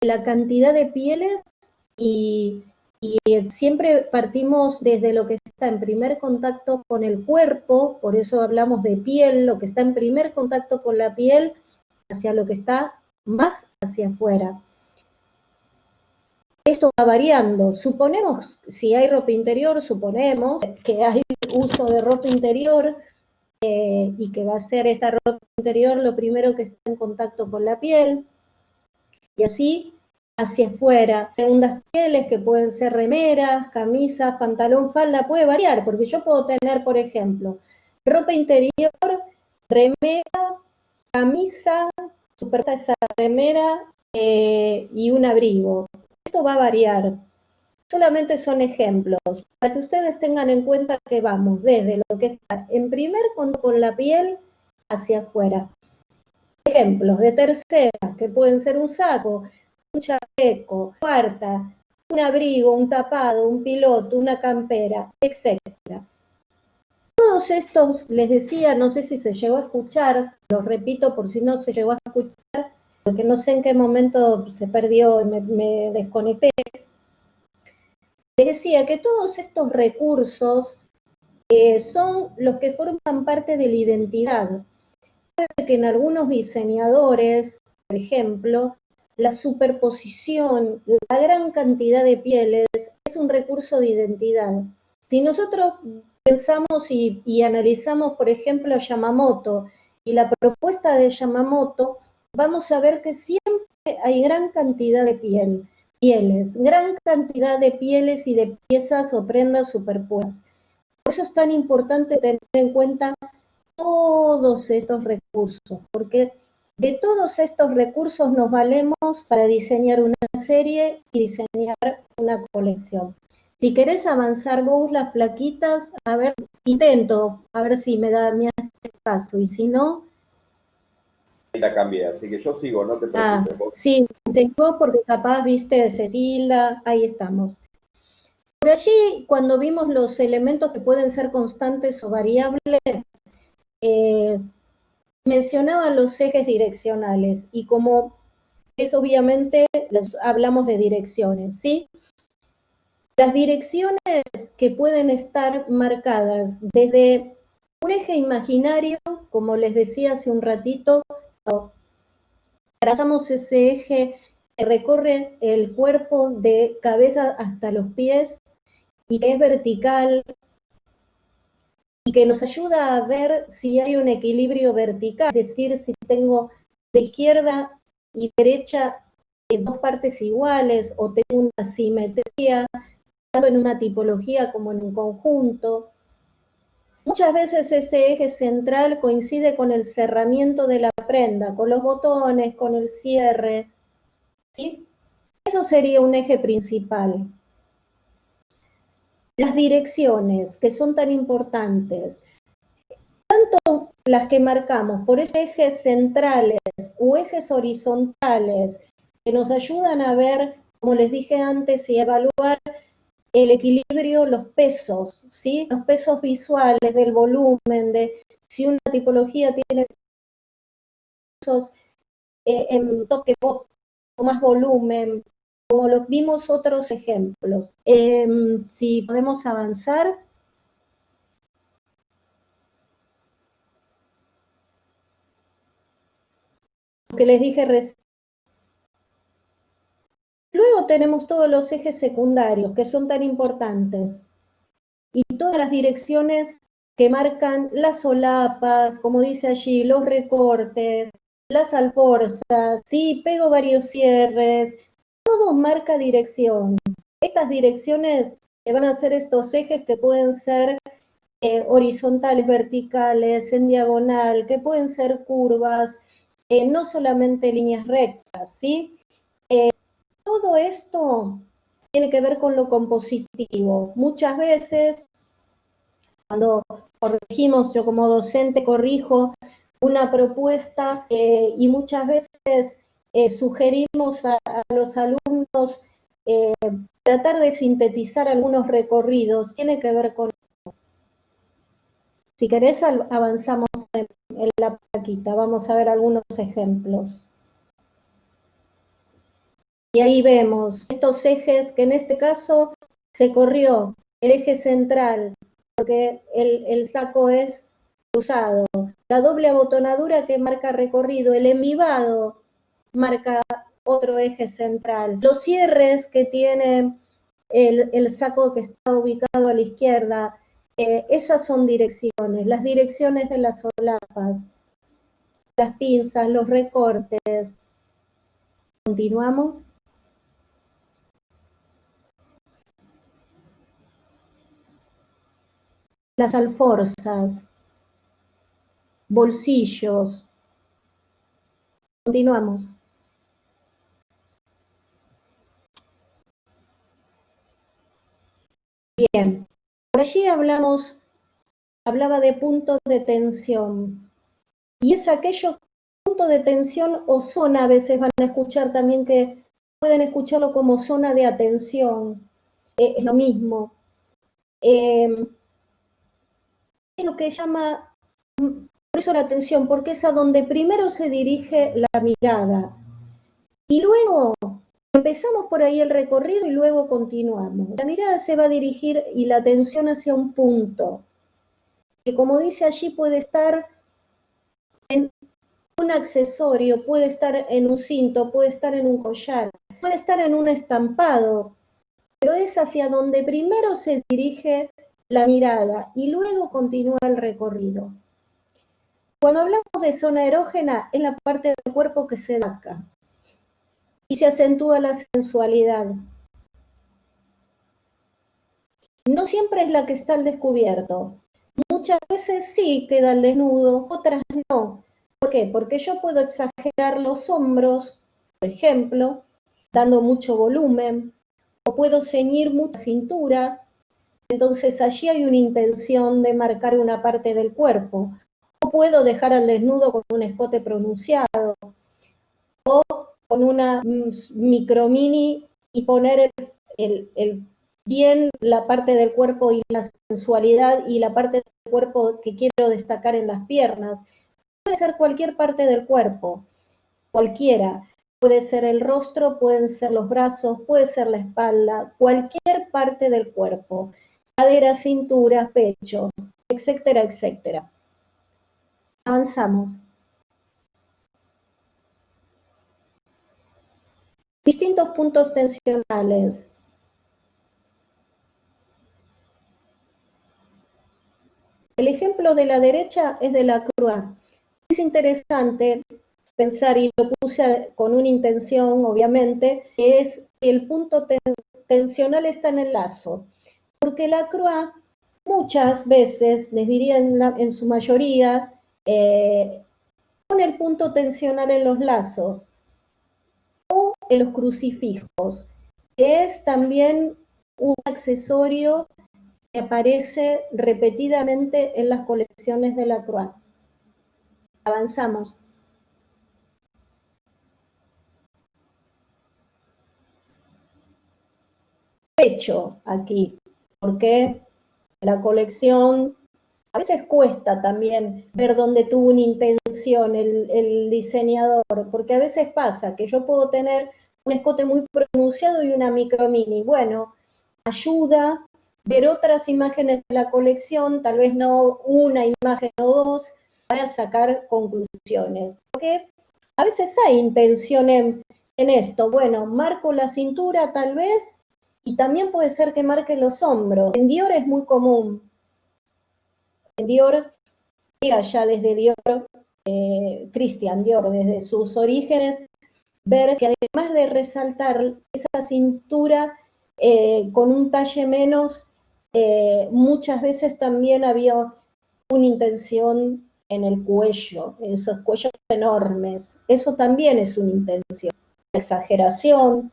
la cantidad de pieles y, y siempre partimos desde lo que está en primer contacto con el cuerpo, por eso hablamos de piel, lo que está en primer contacto con la piel, hacia lo que está más hacia afuera. esto va variando. Suponemos, si hay ropa interior, suponemos que hay uso de ropa interior y que va a ser esta ropa interior lo primero que está en contacto con la piel, y así hacia afuera. Segundas pieles que pueden ser remeras, camisas, pantalón, falda, puede variar, porque yo puedo tener, por ejemplo, ropa interior, remera, camisa, superar esa remera y un abrigo. Esto va a variar. Solamente son ejemplos, para que ustedes tengan en cuenta que vamos desde lo que está en primer con la piel hacia afuera. Ejemplos de tercera, que pueden ser un saco, un chaleco, cuarta, un abrigo, un tapado, un piloto, una campera, etcétera. Todos estos, les decía, no sé si se llegó a escuchar, los repito por si no se llegó a escuchar, porque no sé en qué momento se perdió y me desconecté. Les decía que todos estos recursos son los que forman parte de la identidad. Puede que en algunos diseñadores, por ejemplo, la superposición, la gran cantidad de pieles es un recurso de identidad. Si nosotros pensamos y analizamos, por ejemplo, a Yamamoto y la propuesta de Yamamoto, vamos a ver que siempre hay gran cantidad de pieles, gran cantidad de pieles y de piezas o prendas superpuestas. Por eso es tan importante tener en cuenta todos estos recursos, porque de todos estos recursos nos valemos para diseñar una serie y diseñar una colección. Si querés avanzar vos las plaquitas, a ver, intento, a ver si me hace caso, y si no... Ahí la cambié, así que yo sigo, no te preocupes. Sí, seguimos porque capaz, viste, se tilda, ahí estamos. Por allí, cuando vimos los elementos que pueden ser constantes o variables, mencionaban los ejes direccionales, y como es obviamente, hablamos de direcciones, ¿sí? Las direcciones que pueden estar marcadas desde un eje imaginario, como les decía hace un ratito, trazamos ese eje que recorre el cuerpo de cabeza hasta los pies y que es vertical y que nos ayuda a ver si hay un equilibrio vertical, es decir, si tengo de izquierda y derecha en dos partes iguales o tengo una simetría, tanto en una tipología como en un conjunto. Muchas veces ese eje central coincide con el cerramiento de la prenda, con los botones, con el cierre, ¿sí? Eso sería un eje principal. Las direcciones, que son tan importantes, tanto las que marcamos por ejes centrales o ejes horizontales, que nos ayudan a ver, como les dije antes, y evaluar el equilibrio, los pesos, ¿sí? Los pesos visuales del volumen, de si una tipología tiene pesos en toque o más volumen, como los vimos otros ejemplos. Si podemos avanzar. Lo que les dije recién. Luego tenemos todos los ejes secundarios, que son tan importantes, y todas las direcciones que marcan las solapas, como dice allí, los recortes, las alforzas, ¿sí? Pego varios cierres, todo marca dirección. Estas direcciones que van a ser estos ejes que pueden ser horizontales, verticales, en diagonal, que pueden ser curvas, no solamente líneas rectas, ¿sí? Todo esto tiene que ver con lo compositivo. Muchas veces, cuando corregimos, yo como docente corrijo una propuesta y muchas veces sugerimos a los alumnos tratar de sintetizar algunos recorridos, tiene que ver con eso. Si querés avanzamos en la plaquita, vamos a ver algunos ejemplos. Y ahí vemos estos ejes que en este caso se corrió el eje central, porque el saco es cruzado. La doble abotonadura que marca recorrido, el envivado marca otro eje central. Los cierres que tiene el saco que está ubicado a la izquierda, esas son direcciones, las direcciones de las solapas, las pinzas, los recortes. Continuamos. Las alforzas, bolsillos. Continuamos. Bien, por allí hablaba de puntos de tensión. Y es aquello, punto de tensión o zona, a veces van a escuchar también que pueden escucharlo como zona de atención, es lo mismo. Es lo que llama, por eso la atención, porque es a donde primero se dirige la mirada. Y luego empezamos por ahí el recorrido y luego continuamos. La mirada se va a dirigir y la atención hacia un punto, que como dice allí puede estar en un accesorio, puede estar en un cinto, puede estar en un collar, puede estar en un estampado, pero es hacia donde primero se dirige la mirada y luego continúa el recorrido. Cuando hablamos de zona erógena, es la parte del cuerpo que se destaca y se acentúa la sensualidad. No siempre es la que está al descubierto. Muchas veces sí queda al desnudo, otras no. ¿Por qué? Porque yo puedo exagerar los hombros, por ejemplo, dando mucho volumen, o puedo ceñir mucha cintura, entonces allí hay una intención de marcar una parte del cuerpo. O puedo dejar al desnudo con un escote pronunciado, o con una micromini y poner bien la parte del cuerpo y la sensualidad y la parte del cuerpo que quiero destacar en las piernas. Puede ser cualquier parte del cuerpo, cualquiera. Puede ser el rostro, pueden ser los brazos, puede ser la espalda, cualquier parte del cuerpo. Cadera, cintura, pecho, etcétera, etcétera. Avanzamos. Distintos puntos tensionales. El ejemplo de la derecha es de la Croix. Es interesante pensar, y lo puse con una intención, obviamente, que es que el punto tensional está en el lazo. Porque la Croix muchas veces, les diría en su mayoría, pone el punto tensional en los lazos o en los crucifijos, que es también un accesorio que aparece repetidamente en las colecciones de la Croix. Avanzamos. Pecho aquí, porque la colección a veces cuesta también ver dónde tuvo una intención el diseñador, porque a veces pasa que yo puedo tener un escote muy pronunciado y una micro mini. Bueno, ayuda ver otras imágenes de la colección, tal vez no una imagen o dos, para sacar conclusiones. Porque a veces hay intención en esto. Bueno, marco la cintura tal vez, y también puede ser que marque los hombros. En Dior es muy común. En Dior, ya desde Dior, Christian Dior, desde sus orígenes, ver que además de resaltar esa cintura con un talle menos, muchas veces también había una intención en el cuello, en esos cuellos enormes. Eso también es una intención. La exageración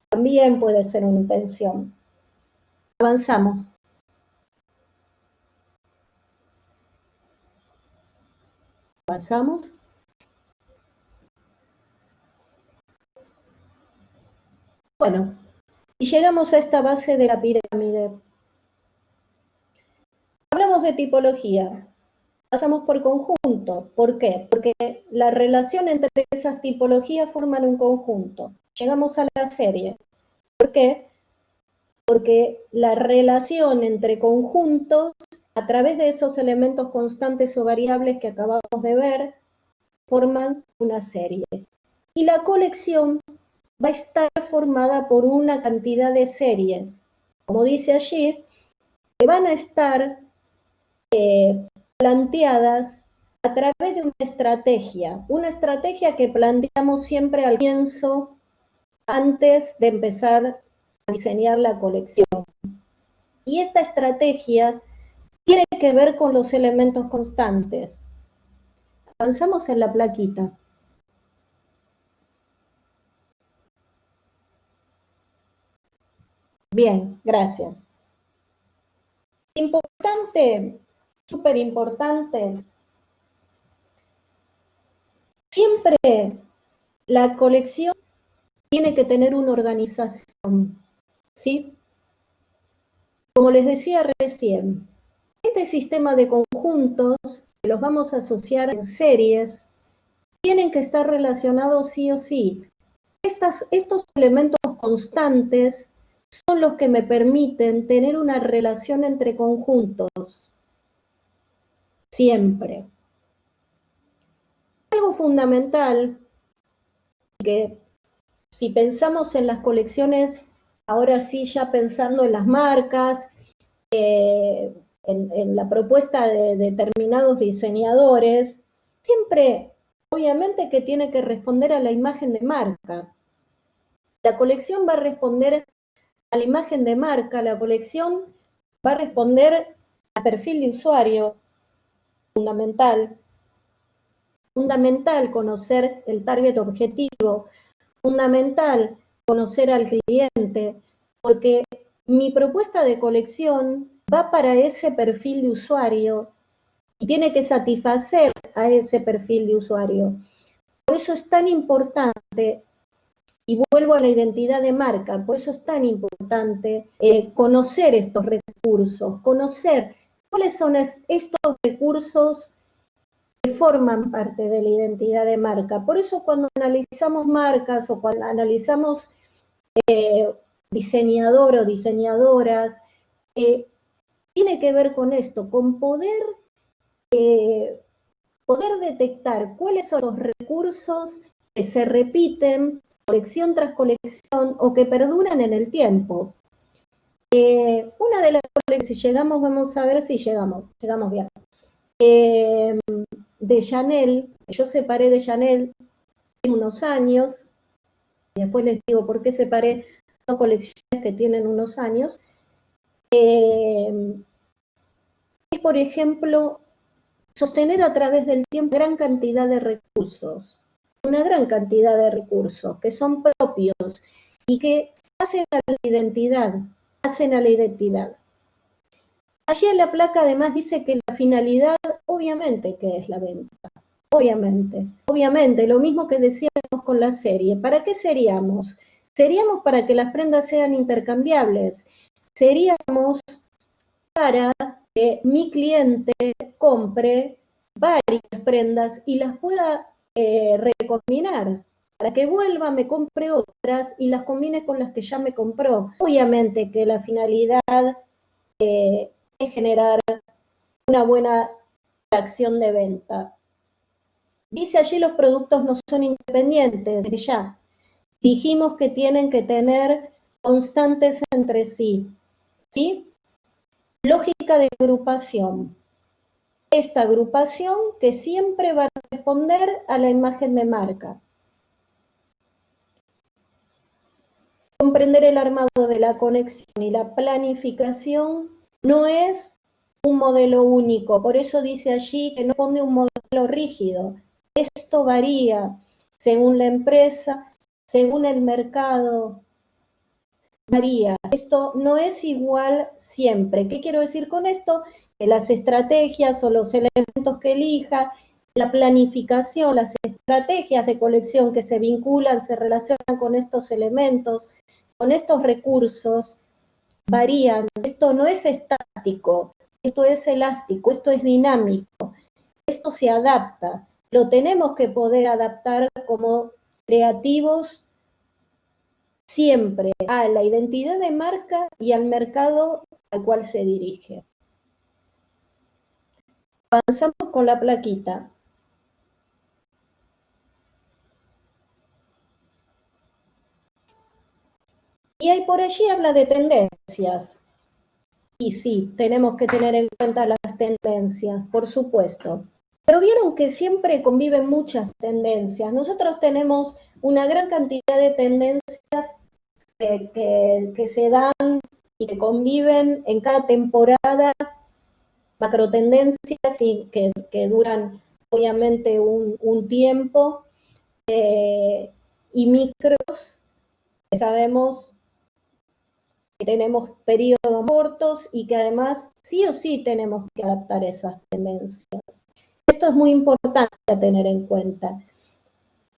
también puede ser una intención. Avanzamos. Avanzamos. Bueno, y llegamos a esta base de la pirámide. Hablamos de tipología, pasamos por conjunto. ¿Por qué? Porque la relación entre esas tipologías forman un conjunto. Llegamos a la serie. ¿Por qué? Porque la relación entre conjuntos, a través de esos elementos constantes o variables que acabamos de ver, forman una serie. Y la colección va a estar formada por una cantidad de series, como dice allí, que van a estar planteadas a través de una estrategia que planteamos siempre al comienzo, antes de empezar a diseñar la colección. Y esta estrategia tiene que ver con los elementos constantes. Avanzamos en la plaquita. Bien, gracias. Importante, súper importante, siempre la colección tiene que tener una organización, ¿sí? Como les decía recién, este sistema de conjuntos, que los vamos a asociar en series, tienen que estar relacionados sí o sí. Estos elementos constantes son los que me permiten tener una relación entre conjuntos, siempre. Algo fundamental, que si pensamos en las colecciones, ahora sí ya pensando en las marcas, en la propuesta de determinados diseñadores, siempre, obviamente que tiene que responder a la imagen de marca. La colección va a responder a la imagen de marca, la colección va a responder al perfil de usuario, fundamental. Fundamental conocer el target objetivo, fundamental conocer al cliente, porque mi propuesta de colección va para ese perfil de usuario y tiene que satisfacer a ese perfil de usuario. Por eso es tan importante, y vuelvo a la identidad de marca, por eso es tan importante conocer estos recursos, conocer cuáles son estos recursos que forman parte de la identidad de marca. Por eso cuando analizamos marcas o cuando analizamos diseñador o diseñadoras, tiene que ver con esto, con poder detectar cuáles son los recursos que se repiten colección tras colección o que perduran en el tiempo. Una de las colecciones, si llegamos, vamos a ver si llegamos bien. De Chanel, yo separé de Chanel en unos años, y después les digo por qué separé dos colecciones que tienen unos años, es, por ejemplo, sostener a través del tiempo una gran cantidad de recursos, que son propios y que hacen a la identidad. Allí en la placa además dice que la finalidad, obviamente que es la venta, obviamente, lo mismo que decíamos con la serie. ¿Para qué seríamos? Seríamos para que las prendas sean intercambiables, seríamos para que mi cliente compre varias prendas y las pueda recombinar, para que vuelva, me compre otras y las combine con las que ya me compró. Obviamente que la finalidad es generar una buena acción de venta. Dice allí los productos no son independientes, ya dijimos que tienen que tener constantes entre sí, ¿sí? Lógica de agrupación. Esta agrupación que siempre va a responder a la imagen de marca. Comprender el armado de la conexión y la planificación no es un modelo único, por eso dice allí que no pone un modelo rígido. Esto varía según la empresa, según el mercado, varía. Esto no es igual siempre. ¿Qué quiero decir con esto? Que las estrategias o los elementos que elija, la planificación, las estrategias de colección que se vinculan, se relacionan con estos elementos, con estos recursos, varían. Esto no es estático, esto es elástico, esto es dinámico, esto se adapta. Lo tenemos que poder adaptar como creativos siempre a la identidad de marca y al mercado al cual se dirige. Avanzamos con la plaquita. Y ahí por allí habla de tendencias. Y sí, tenemos que tener en cuenta las tendencias, por supuesto. Pero vieron que siempre conviven muchas tendencias. Nosotros tenemos una gran cantidad de tendencias que se dan y que conviven en cada temporada, macrotendencias y que duran obviamente un tiempo, y micros, que sabemos que tenemos periodos cortos y que además sí o sí tenemos que adaptar esas tendencias. Esto es muy importante a tener en cuenta.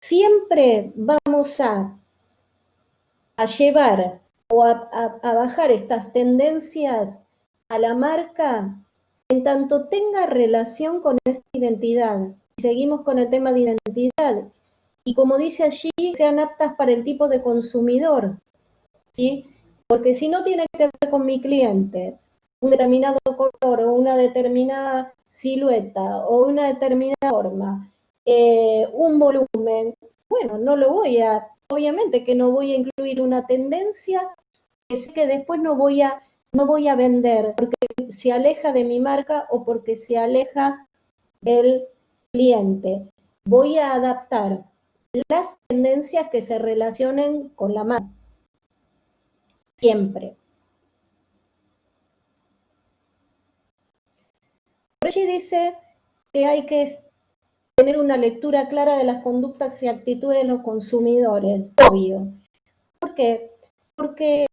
Siempre vamos a llevar o a bajar estas tendencias a la marca en tanto tenga relación con esta identidad. Seguimos con el tema de identidad. Y como dice allí, sean aptas para el tipo de consumidor, ¿sí? Porque si no tiene que ver con mi cliente, un determinado color o una determinada silueta o una determinada forma, un volumen, bueno, no lo voy a, obviamente que no voy a incluir una tendencia que sé que después no voy a vender porque se aleja de mi marca o porque se aleja del cliente. Voy a adaptar las tendencias que se relacionen con la marca. Siempre. Por allí dice que hay que tener una lectura clara de las conductas y actitudes de los consumidores, obvio. ¿Por qué? Porque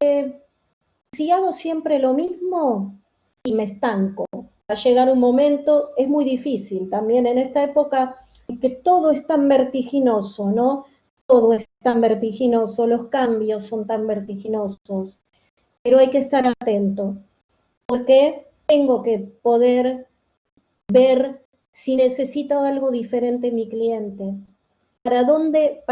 si hago siempre lo mismo y me estanco, va a llegar un momento, es muy difícil también en esta época que todo es tan vertiginoso, ¿no? Todo es tan vertiginoso, los cambios son tan vertiginosos, pero hay que estar atento, porque tengo que poder ver si necesita algo diferente mi cliente. ¿Para dónde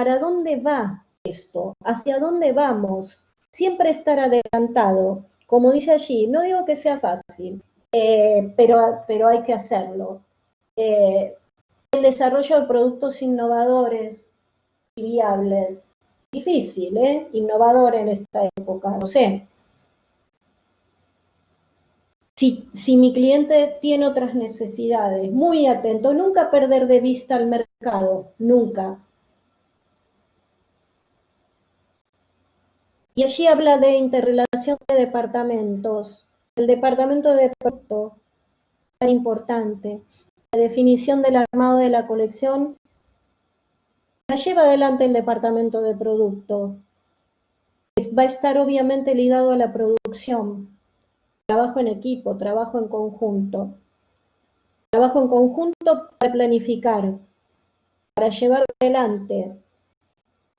va esto? ¿Hacia dónde vamos? Siempre estar adelantado. Como dice allí, no digo que sea fácil, pero hay que hacerlo. El desarrollo de productos innovadores y viables. Difícil, ¿eh? Innovador en esta época, no sé. Si mi cliente tiene otras necesidades, muy atento, nunca perder de vista al mercado, nunca. Y allí habla de interrelación de departamentos. El departamento de producto, tan importante. La definición del armado de la colección la lleva adelante el departamento de producto. Va a estar obviamente ligado a la producción. Trabajo en equipo, trabajo en conjunto. Trabajo en conjunto para planificar, para llevar adelante.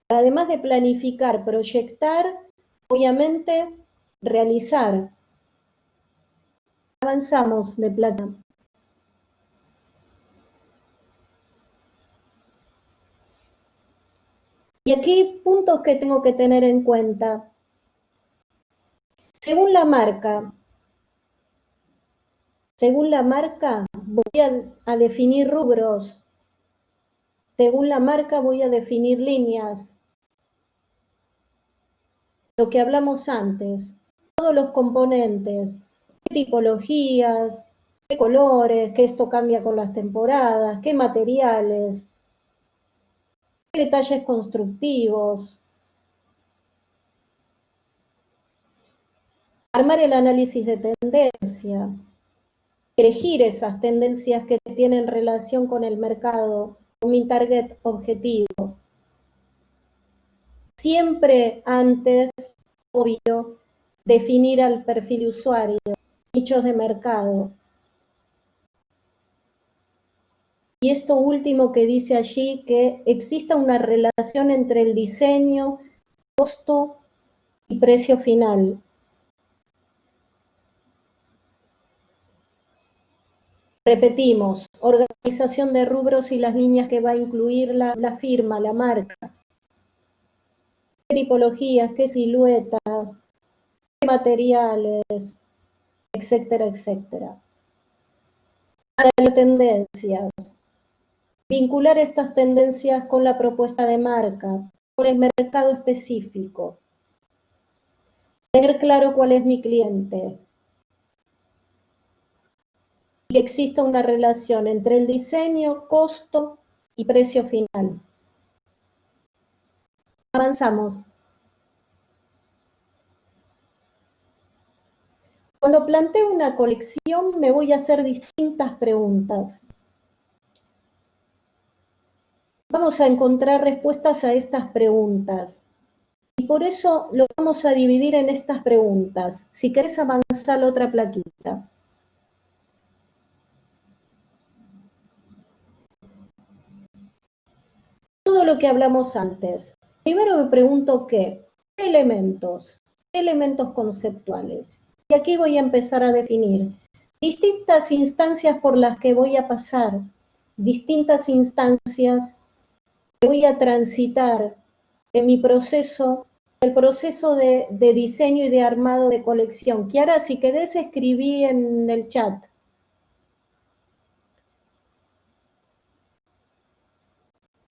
Además de planificar, proyectar, obviamente realizar. Avanzamos de plata. Y aquí puntos que tengo que tener en cuenta. Según la marca, voy a definir rubros. Según la marca voy a definir líneas. Lo que hablamos antes, todos los componentes, qué tipologías, qué colores, que esto cambia con las temporadas, qué materiales, qué detalles constructivos. Armar el análisis de tendencia, elegir esas tendencias que tienen relación con el mercado, con mi target objetivo. Siempre antes, obvio, definir al perfil usuario, nichos de mercado. Y esto último que dice allí, que exista una relación entre el diseño, costo y precio final. Repetimos, organización de rubros y las líneas que va a incluir la firma, la marca. Qué tipologías, qué siluetas, qué materiales, etcétera, etcétera. Para las tendencias. Vincular estas tendencias con la propuesta de marca, con el mercado específico. tener claro cuál es mi cliente, y que exista una relación entre el diseño, costo y precio final. Avanzamos. Cuando planteo una colección me voy a hacer distintas preguntas. Vamos a encontrar respuestas a estas preguntas. Y por eso lo vamos a dividir en estas preguntas. Si querés avanzar la otra plaquita. Todo lo que hablamos antes. Primero me pregunto qué elementos conceptuales. Y aquí voy a empezar a definir distintas instancias por las que voy a pasar, distintas instancias que voy a transitar en mi proceso, el proceso de diseño y de armado de colección. Kiara, si querés escribí en el chat.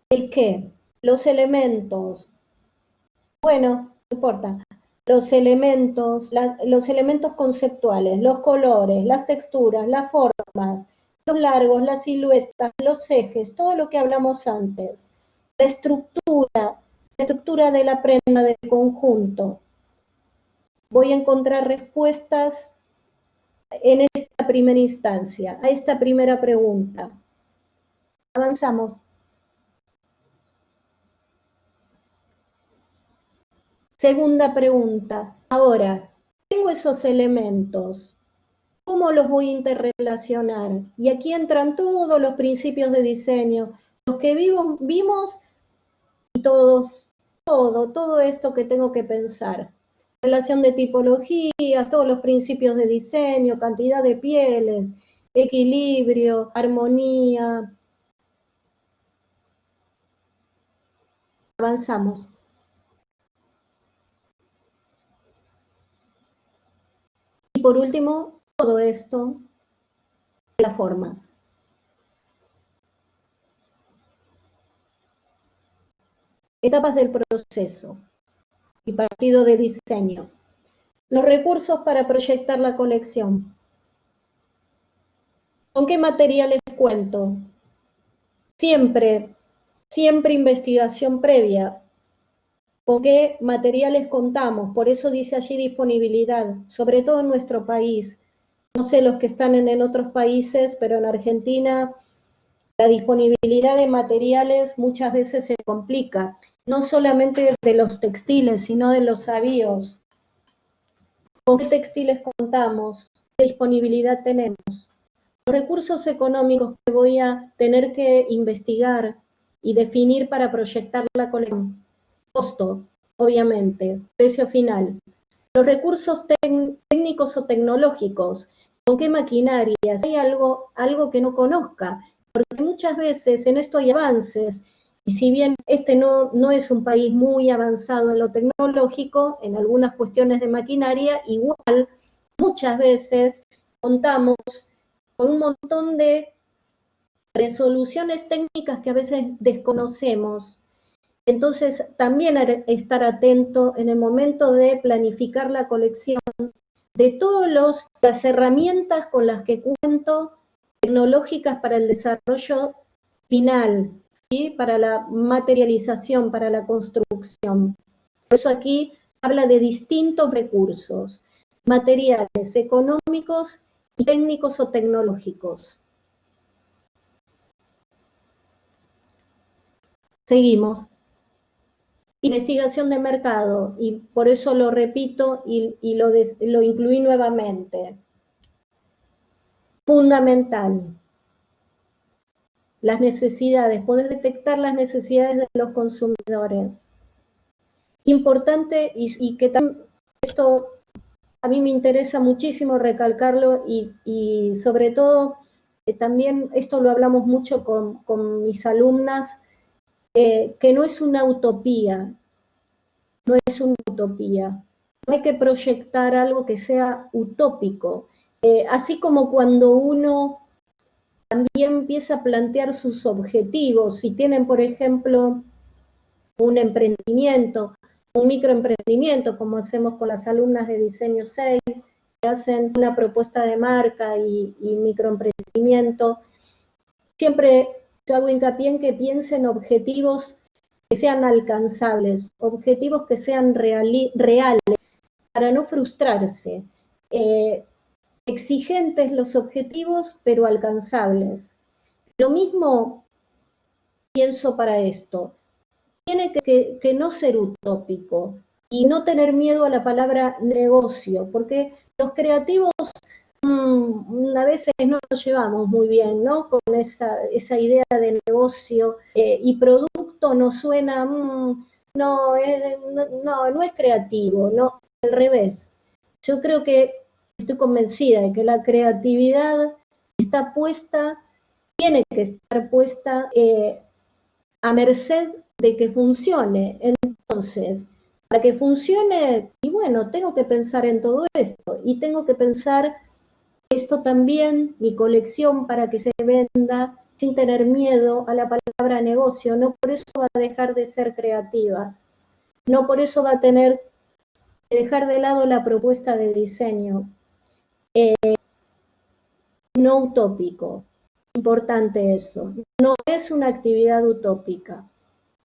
¿El qué? Los elementos. Bueno, no importa. Los elementos conceptuales, los colores, las texturas, las formas, los largos, las siluetas, los ejes, todo lo que hablamos antes. La estructura de la prenda del conjunto. Voy a encontrar respuestas en esta primera instancia, a esta primera pregunta. Avanzamos. Segunda pregunta. Ahora, tengo esos elementos. ¿Cómo los voy a interrelacionar? Y aquí entran todos los principios de diseño, los que vimos y todo esto que tengo que pensar. Relación de tipologías, todos los principios de diseño, cantidad de pieles, equilibrio, armonía. Avanzamos. Y por último, todo esto, las formas. Etapas del proceso y partido de diseño. Los recursos para proyectar la colección. ¿Con qué materiales cuento? Siempre investigación previa. ¿Con qué materiales contamos? Por eso dice allí disponibilidad, sobre todo en nuestro país. No sé los que están en otros países, pero en Argentina la disponibilidad de materiales muchas veces se complica, no solamente de los textiles, sino de los avíos. ¿Con qué textiles contamos? ¿Qué disponibilidad tenemos? Los recursos económicos que voy a tener que investigar y definir para proyectar la colección. Costo, obviamente, precio final. Los recursos técnicos o tecnológicos, ¿con qué maquinarias? Hay algo que no conozca, porque muchas veces en esto hay avances, y si bien este no es un país muy avanzado en lo tecnológico, en algunas cuestiones de maquinaria, igual muchas veces contamos con un montón de resoluciones técnicas que a veces desconocemos. Entonces, también estar atento en el momento de planificar la colección de todas las herramientas con las que cuento tecnológicas para el desarrollo final, ¿sí? Para la materialización, para la construcción. Por eso aquí habla de distintos recursos, materiales económicos, técnicos o tecnológicos. Seguimos. Investigación de mercado, y por eso lo repito y lo incluí nuevamente. Fundamental. Las necesidades, poder detectar las necesidades de los consumidores. Importante, y que también esto a mí me interesa muchísimo recalcarlo, y sobre todo también esto lo hablamos mucho con mis alumnas, que no es una utopía, no es una utopía. No hay que proyectar algo que sea utópico. Así como cuando uno también empieza a plantear sus objetivos, si tienen, por ejemplo, un emprendimiento, un microemprendimiento, como hacemos con las alumnas de Diseño 6, que hacen una propuesta de marca y microemprendimiento, siempre yo hago hincapié en que piensen objetivos que sean alcanzables, objetivos que sean reales, para no frustrarse. Exigentes los objetivos, pero alcanzables. Lo mismo pienso para esto. Tiene que no ser utópico y no tener miedo a la palabra negocio, porque los creativos a veces no nos llevamos muy bien, ¿no? Con esa idea de negocio y producto nos suena, no es creativo, no, al revés. Yo creo que estoy convencida de que la creatividad está puesta, tiene que estar puesta a merced de que funcione. Entonces, para que funcione, y bueno, tengo que pensar en todo esto, y tengo que pensar esto también, mi colección, para que se venda sin tener miedo a la palabra negocio. No por eso va a dejar de ser creativa, no por eso va a tener que dejar de lado la propuesta de diseño. No utópico, importante eso, no es una actividad utópica,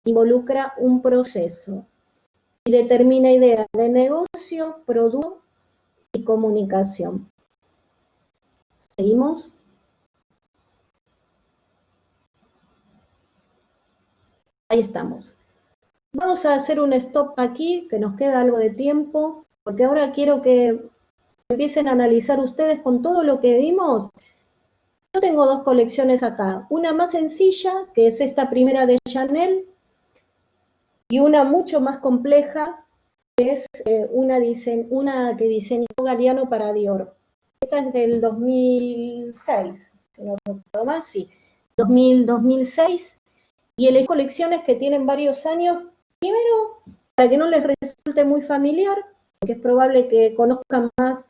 involucra un proceso y determina ideas de negocio, producto y comunicación. ¿Seguimos? Ahí estamos. Vamos a hacer un stop aquí, que nos queda algo de tiempo, porque ahora quiero que empiecen a analizar ustedes con todo lo que vimos. Yo tengo dos colecciones acá, una más sencilla, que es esta primera de Chanel, y una mucho más compleja, que es una que diseñó Galliano para Dior. Esta es del 2006, si no recuerdo más, sí, 2006, y elegí colecciones que tienen varios años, primero, para que no les resulte muy familiar, porque es probable que conozcan más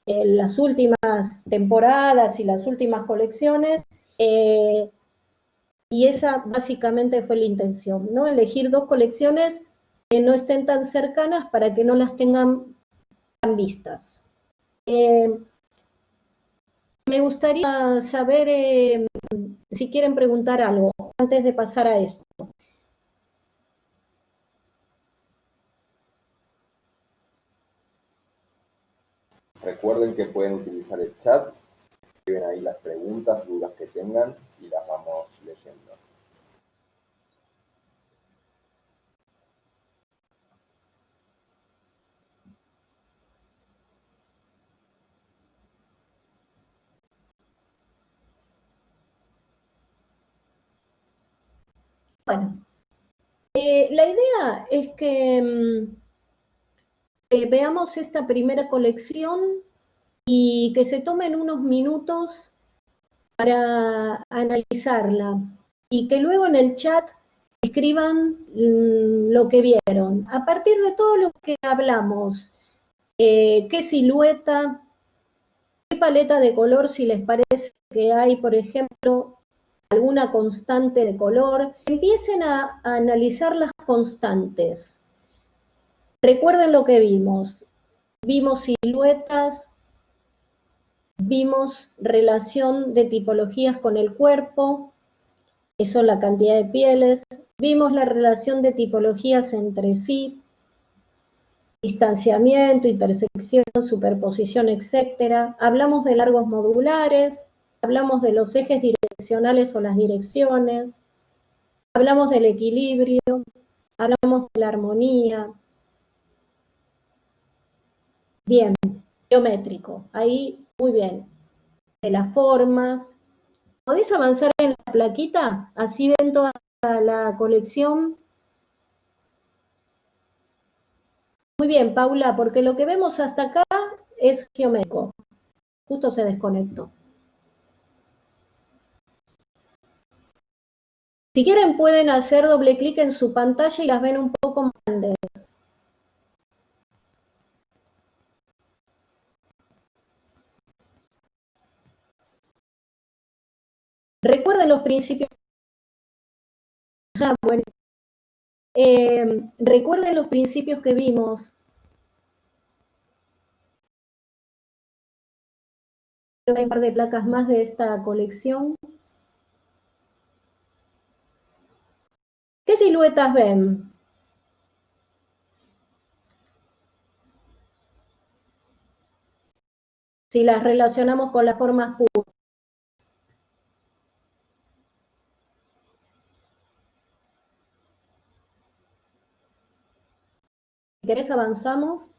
las últimas temporadas y las últimas colecciones, y esa básicamente fue la intención, ¿no? Elegir dos colecciones que no estén tan cercanas para que no las tengan tan vistas. Me gustaría saber si quieren preguntar algo antes de pasar a esto. Recuerden que pueden utilizar el chat, escriben ahí las preguntas, dudas que tengan y las vamos leyendo. Bueno, la idea es que veamos esta primera colección y que se tomen unos minutos para analizarla y que luego en el chat escriban lo que vieron. A partir de todo lo que hablamos, qué silueta, qué paleta de color, si les parece que hay, por ejemplo, alguna constante de color, empiecen a analizar las constantes. Recuerden lo que vimos. Vimos siluetas, vimos relación de tipologías con el cuerpo, eso es la cantidad de pieles, vimos la relación de tipologías entre sí, distanciamiento, intersección, superposición, etc. Hablamos de largos modulares, hablamos de los ejes direccionales o las direcciones, hablamos del equilibrio, hablamos de la armonía. Bien, geométrico, ahí muy bien. De las formas. ¿Podés avanzar en la plaquita? Así ven toda la colección. Muy bien, Paula, porque lo que vemos hasta acá es geométrico. Justo se desconectó. Si quieren pueden hacer doble clic en su pantalla y las ven un poco más grandes. Recuerden los principios. Bueno, Recuerden los principios que vimos. Creo que hay un par de placas más de esta colección. ¿Qué siluetas ven? Si las relacionamos con las formas puras. Si querés avanzamos.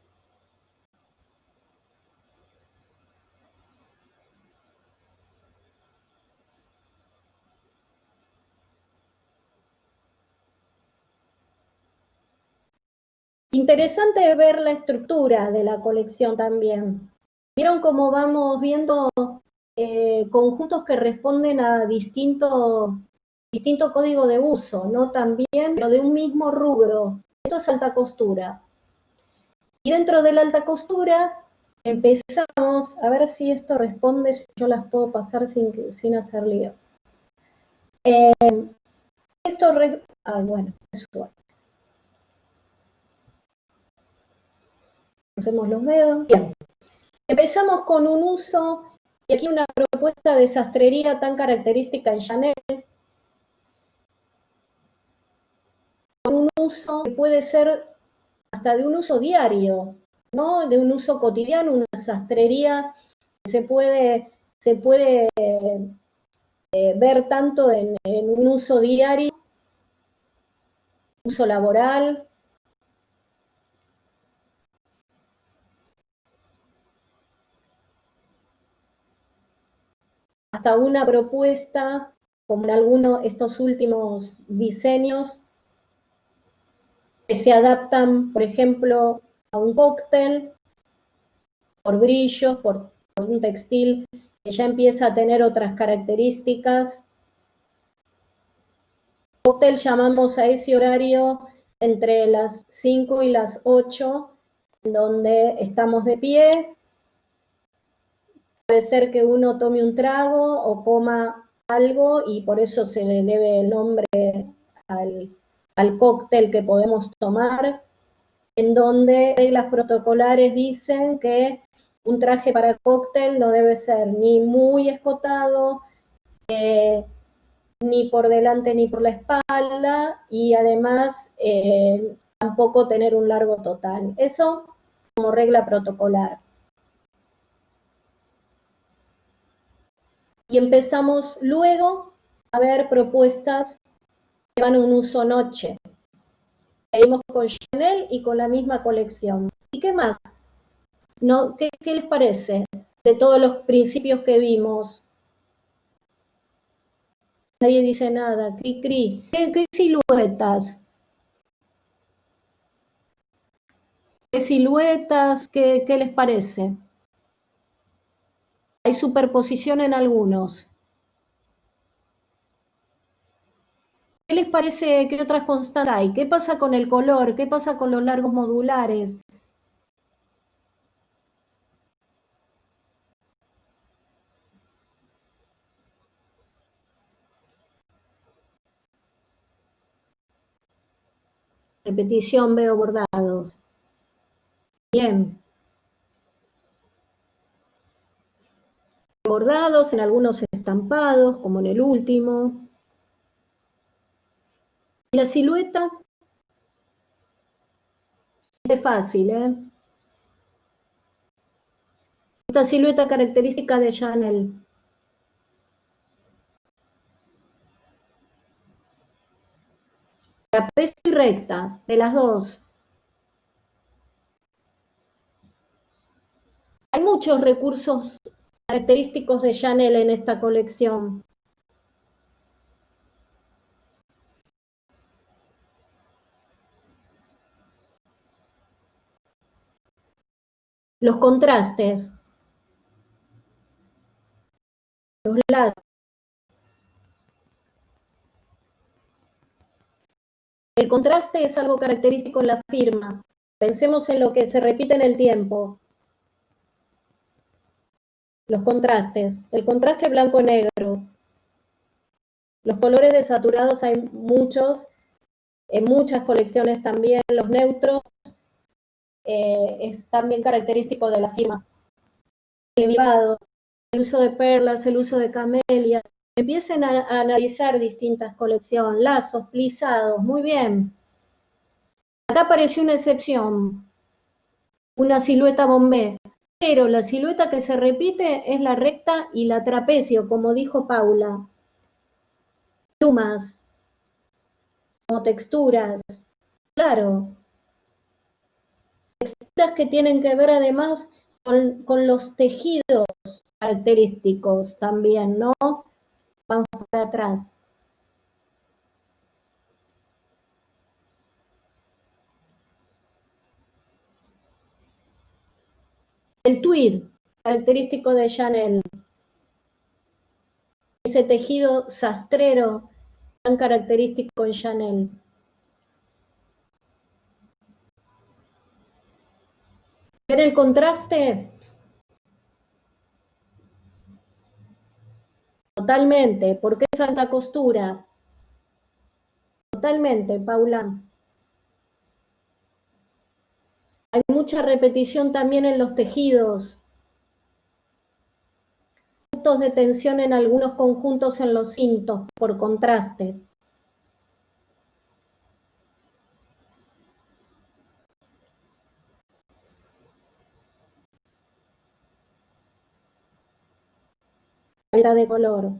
Interesante ver la estructura de la colección también. ¿Vieron cómo vamos viendo conjuntos que responden a distinto código de uso, ¿no? También, pero de un mismo rubro. Esto es alta costura. Y dentro de la alta costura empezamos, a ver si esto responde, si yo las puedo pasar sin hacer lío. Bueno, eso. Hacemos los dedos. Bien. Empezamos con un uso, y aquí una propuesta de sastrería tan característica en Chanel, con un uso que puede ser hasta de un uso diario, ¿no? De un uso cotidiano, una sastrería que se puede ver tanto en un uso diario, uso laboral. Hasta una propuesta, como en algunos de estos últimos diseños, que se adaptan, por ejemplo, a un cóctel, por brillos, por un textil que ya empieza a tener otras características. Cóctel llamamos a ese horario entre las 5 y las 8, donde estamos de pie. Puede ser que uno tome un trago o coma algo y por eso se le debe el nombre al cóctel que podemos tomar, en donde reglas protocolares dicen que un traje para cóctel no debe ser ni muy escotado, ni por delante ni por la espalda, y además tampoco tener un largo total. Eso como regla protocolar. Y empezamos luego a ver propuestas que van a un uso noche. Seguimos con Chanel y con la misma colección. ¿Y qué más? ¿No? ¿Qué les parece de todos los principios que vimos? Nadie dice nada, cri cri. ¿Qué siluetas? ¿Qué siluetas? ¿Qué les parece? Hay superposición en algunos. ¿Qué les parece? ¿Qué otras constantes hay? ¿Qué pasa con el color? ¿Qué pasa con los largos modulares? Repetición, veo bordados. Bien. Bordados, en algunos estampados, como en el último. Y la silueta es fácil, ¿eh? Esta silueta característica de Chanel. Trapecio y recta, de las dos. Hay muchos recursos característicos de Chanel en esta colección. Los contrastes. Los lados. El contraste es algo característico en la firma. Pensemos en lo que se repite en el tiempo. Los contrastes. El contraste blanco-negro. Los colores desaturados hay muchos En muchas colecciones también los neutros es también característico de la firma. El uso de perlas, el uso de camelia. Empiecen a analizar distintas colecciones, lazos, plisados, muy bien. Acá apareció una excepción, una silueta bombé, pero la silueta que se repite es la recta y la trapecio, como dijo Paula. Plumas, como texturas, claro. Texturas que tienen que ver además con los tejidos característicos también, ¿no? Vamos para atrás. El tweed, característico de Chanel. Ese tejido sastrero tan característico en Chanel. ¿Ven el contraste? Totalmente, porque es alta costura. Totalmente, Paula. Hay mucha repetición también en los tejidos. Puntos de tensión en algunos conjuntos en los cintos, por contraste. Paleta de color.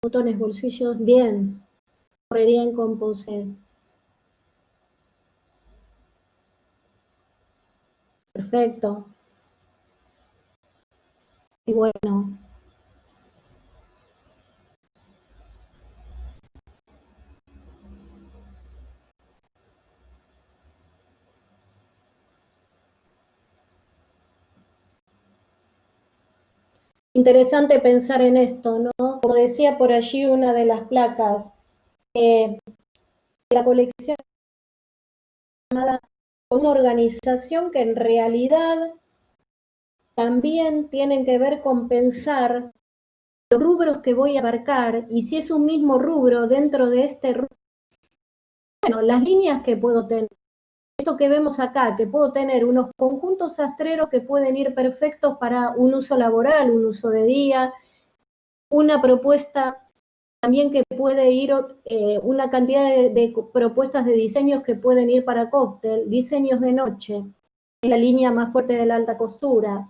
Botones, bolsillos, bien. Correría en composé. Perfecto. Y bueno. Interesante pensar en esto, ¿no? Como decía por allí una de las placas, la colección llamada una organización que en realidad también tienen que ver con pensar los rubros que voy a abarcar y si es un mismo rubro dentro de este rubro, bueno, las líneas que puedo tener. Esto que vemos acá, que puedo tener unos conjuntos sastreros que pueden ir perfectos para un uso laboral, un uso de día, una propuesta también que puede ir, una cantidad de propuestas de diseños que pueden ir para cóctel, diseños de noche, es la línea más fuerte de la alta costura.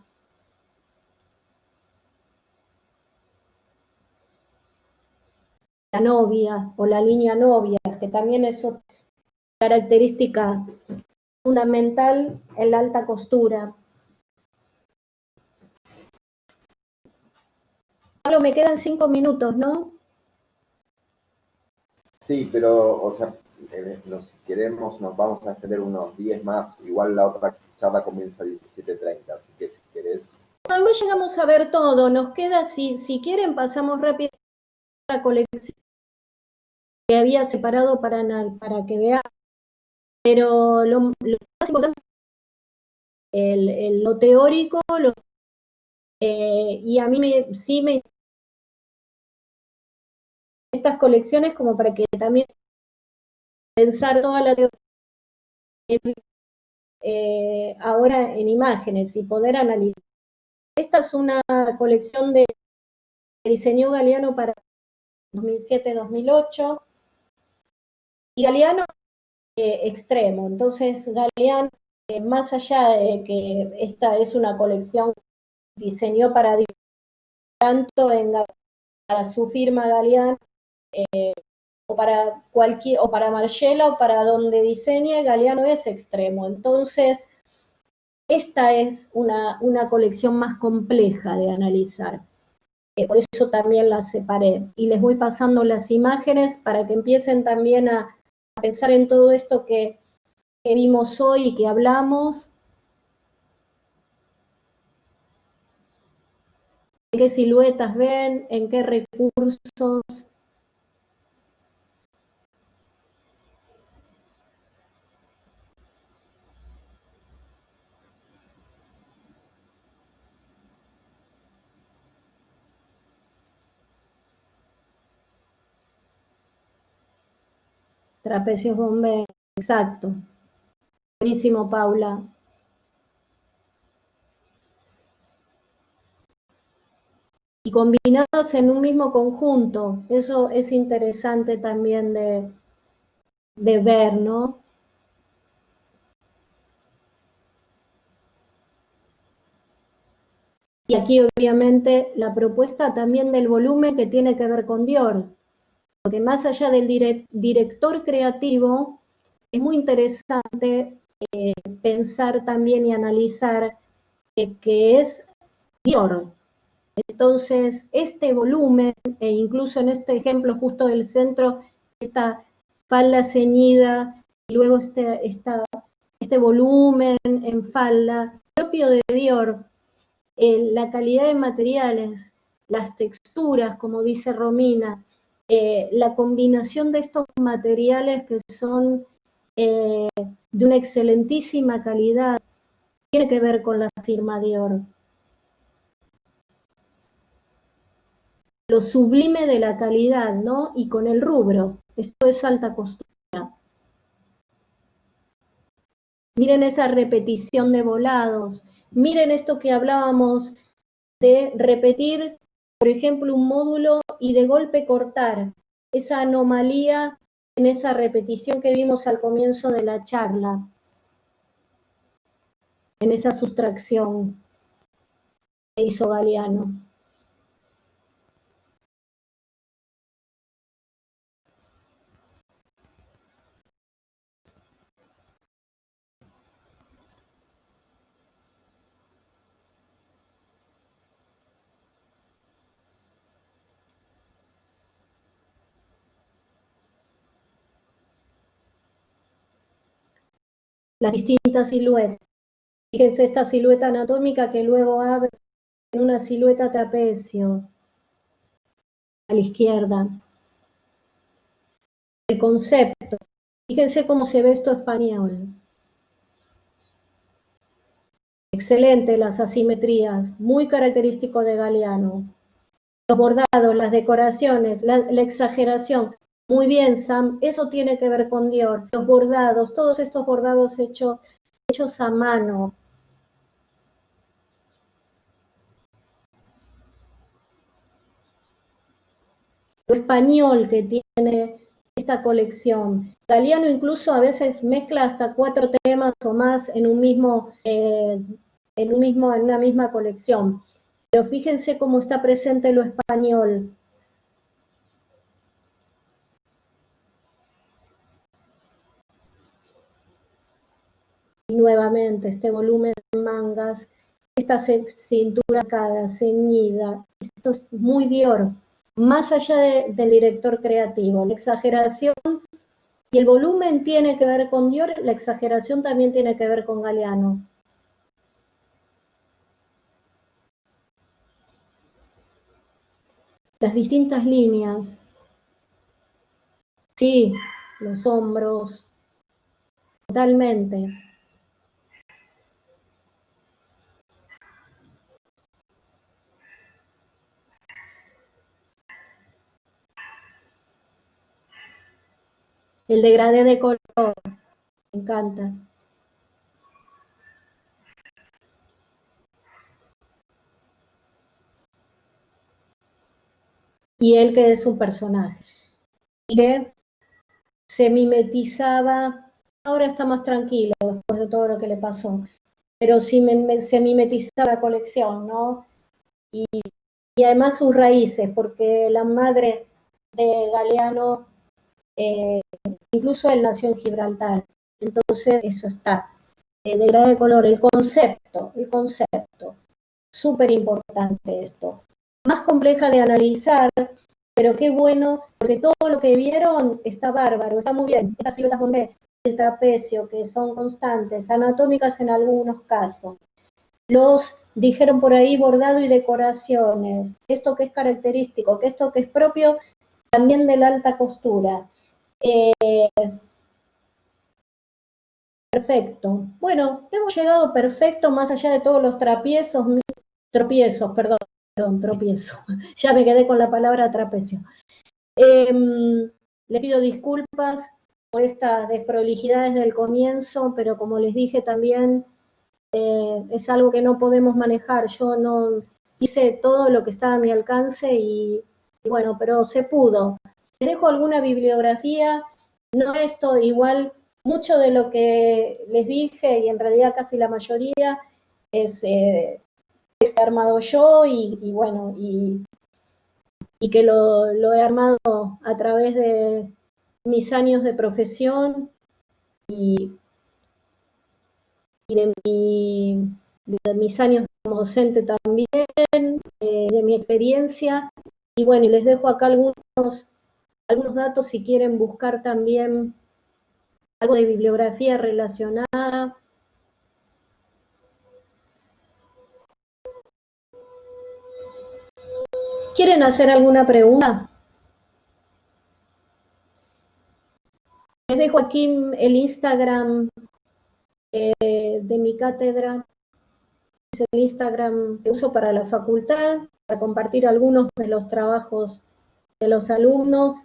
La novia o la línea novia, que también es otra característica fundamental en la alta costura. Pablo, me quedan 5 minutos, ¿no? Sí, pero, o sea, si queremos nos vamos a extender unos 10 más. Igual la otra charla comienza a 17:30, así que si querés. No llegamos a ver todo, nos queda, si quieren, pasamos rápido a la colección que había separado para que vean. Pero lo más importante es lo teórico, y a mí sí me estas colecciones como para que también pensar toda la teoría ahora en imágenes y poder analizar. Esta es una colección de diseño Galeano para 2007-2008 y Galeano extremo. Entonces Galeano, más allá de que esta es una colección que diseñó para tanto para su firma Galeano, o para cualquier, o para Margiela o para donde diseñe, Galeano es extremo. Entonces, esta es una colección más compleja de analizar. Por eso también la separé. Y les voy pasando las imágenes para que empiecen también a pensar en todo esto que vimos hoy y que hablamos. ¿En qué siluetas ven? ¿En qué recursos? Trapecios bomberos, exacto. Buenísimo, Paula. Y combinados en un mismo conjunto, eso es interesante también de ver, ¿no? Y aquí obviamente la propuesta también del volumen que tiene que ver con Dior, porque más allá del director creativo, es muy interesante pensar también y analizar que es Dior. Entonces, este volumen, e incluso en este ejemplo justo del centro, esta falda ceñida, y luego este volumen en falda, propio de Dior, la calidad de materiales, las texturas, como dice Romina, la combinación de estos materiales que son de una excelentísima calidad, tiene que ver con la firma Dior. Lo sublime de la calidad, ¿no? Y con el rubro. Esto es alta costura. Miren esa repetición de volados. Miren esto que hablábamos de repetir, por ejemplo, un módulo y de golpe cortar. Esa anomalía en esa repetición que vimos al comienzo de la charla. En esa sustracción que hizo Galeano. Las distintas siluetas. Fíjense esta silueta anatómica que luego abre en una silueta trapecio a la izquierda. El concepto. Fíjense cómo se ve esto español. Excelente las asimetrías, muy característico de Galeano. Los bordados, las decoraciones, la exageración. Muy bien, Sam, eso tiene que ver con Dior. Los bordados, todos estos bordados hechos a mano. Lo español que tiene esta colección. Galeano incluso a veces mezcla hasta 4 temas o más en una misma colección. Pero fíjense cómo está presente lo español. Y nuevamente este volumen de mangas, esta cintura cada ceñida, esto es muy Dior, más allá del director creativo. La exageración y el volumen tiene que ver con Dior, la exageración también tiene que ver con Galeano. Las distintas líneas, sí, los hombros, totalmente. El degradé de color, me encanta. Y él que es un personaje. Y que se mimetizaba, ahora está más tranquilo después de todo lo que le pasó, pero sí se mimetizaba la colección, ¿no? Y además sus raíces, porque la madre de Galeano, incluso él nació en Gibraltar, entonces eso está. Degradé de color, el concepto, súper importante esto. Más compleja de analizar, pero qué bueno, porque todo lo que vieron está bárbaro, está muy bien. Estas siluetas donde el trapecio, que son constantes, anatómicas en algunos casos. Los dijeron por ahí bordado y decoraciones, esto que es característico, que esto que es propio también de la alta costura. Perfecto. Bueno, hemos llegado perfecto más allá de todos los tropiezos, tropiezo. Ya me quedé con la palabra trapecio. Le pido disculpas por estas desprolijidades del comienzo, pero como les dije también, es algo que no podemos manejar. Yo no hice todo lo que estaba a mi alcance y bueno, pero se pudo. Les dejo alguna bibliografía, no esto, igual mucho de lo que les dije, y en realidad casi la mayoría, es armado yo y bueno, y que lo he armado a través de mis años de profesión y de mis años como docente también, de mi experiencia. Y bueno, y les dejo acá algunos datos si quieren buscar también algo de bibliografía relacionada. ¿Quieren hacer alguna pregunta? Les dejo aquí el Instagram de mi cátedra, es el Instagram que uso para la facultad, para compartir algunos de los trabajos de los alumnos,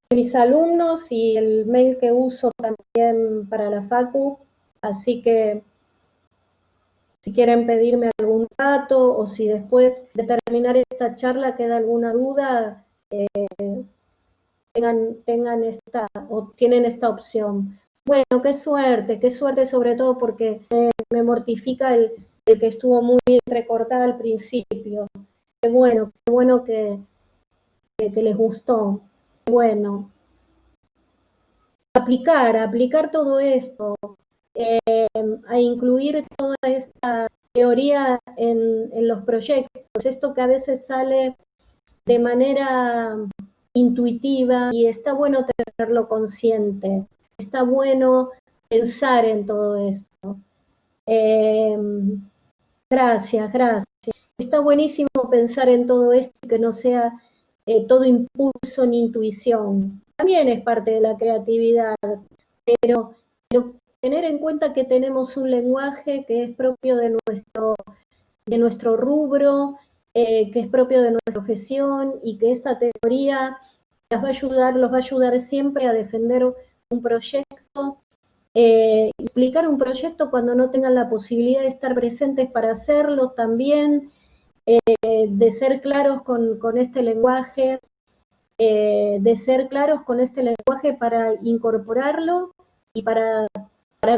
de mis alumnos, y el mail que uso también para la facu, así que si quieren pedirme algún dato o si después de terminar esta charla queda alguna duda, tengan esta, o tienen esta opción. Bueno, qué suerte sobre todo porque me mortifica el que estuvo muy entrecortada al principio. Qué bueno que les gustó. Bueno, aplicar todo esto, a incluir toda esta teoría en los proyectos, esto que a veces sale de manera intuitiva y está bueno tenerlo consciente, está bueno pensar en todo esto. Gracias. Está buenísimo pensar en todo esto y que no sea todo impulso ni intuición. También es parte de la creatividad, pero tener en cuenta que tenemos un lenguaje que es propio de nuestro rubro, que es propio de nuestra profesión y que esta teoría los va a ayudar siempre a defender un proyecto, explicar un proyecto cuando no tengan la posibilidad de estar presentes para hacerlo también, de ser claros con este lenguaje, para incorporarlo y para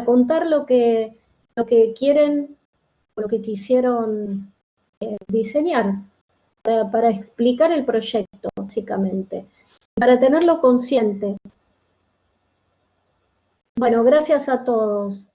contar lo que quieren, lo que quisieron diseñar, para explicar el proyecto, básicamente, para tenerlo consciente. Bueno, gracias a todos.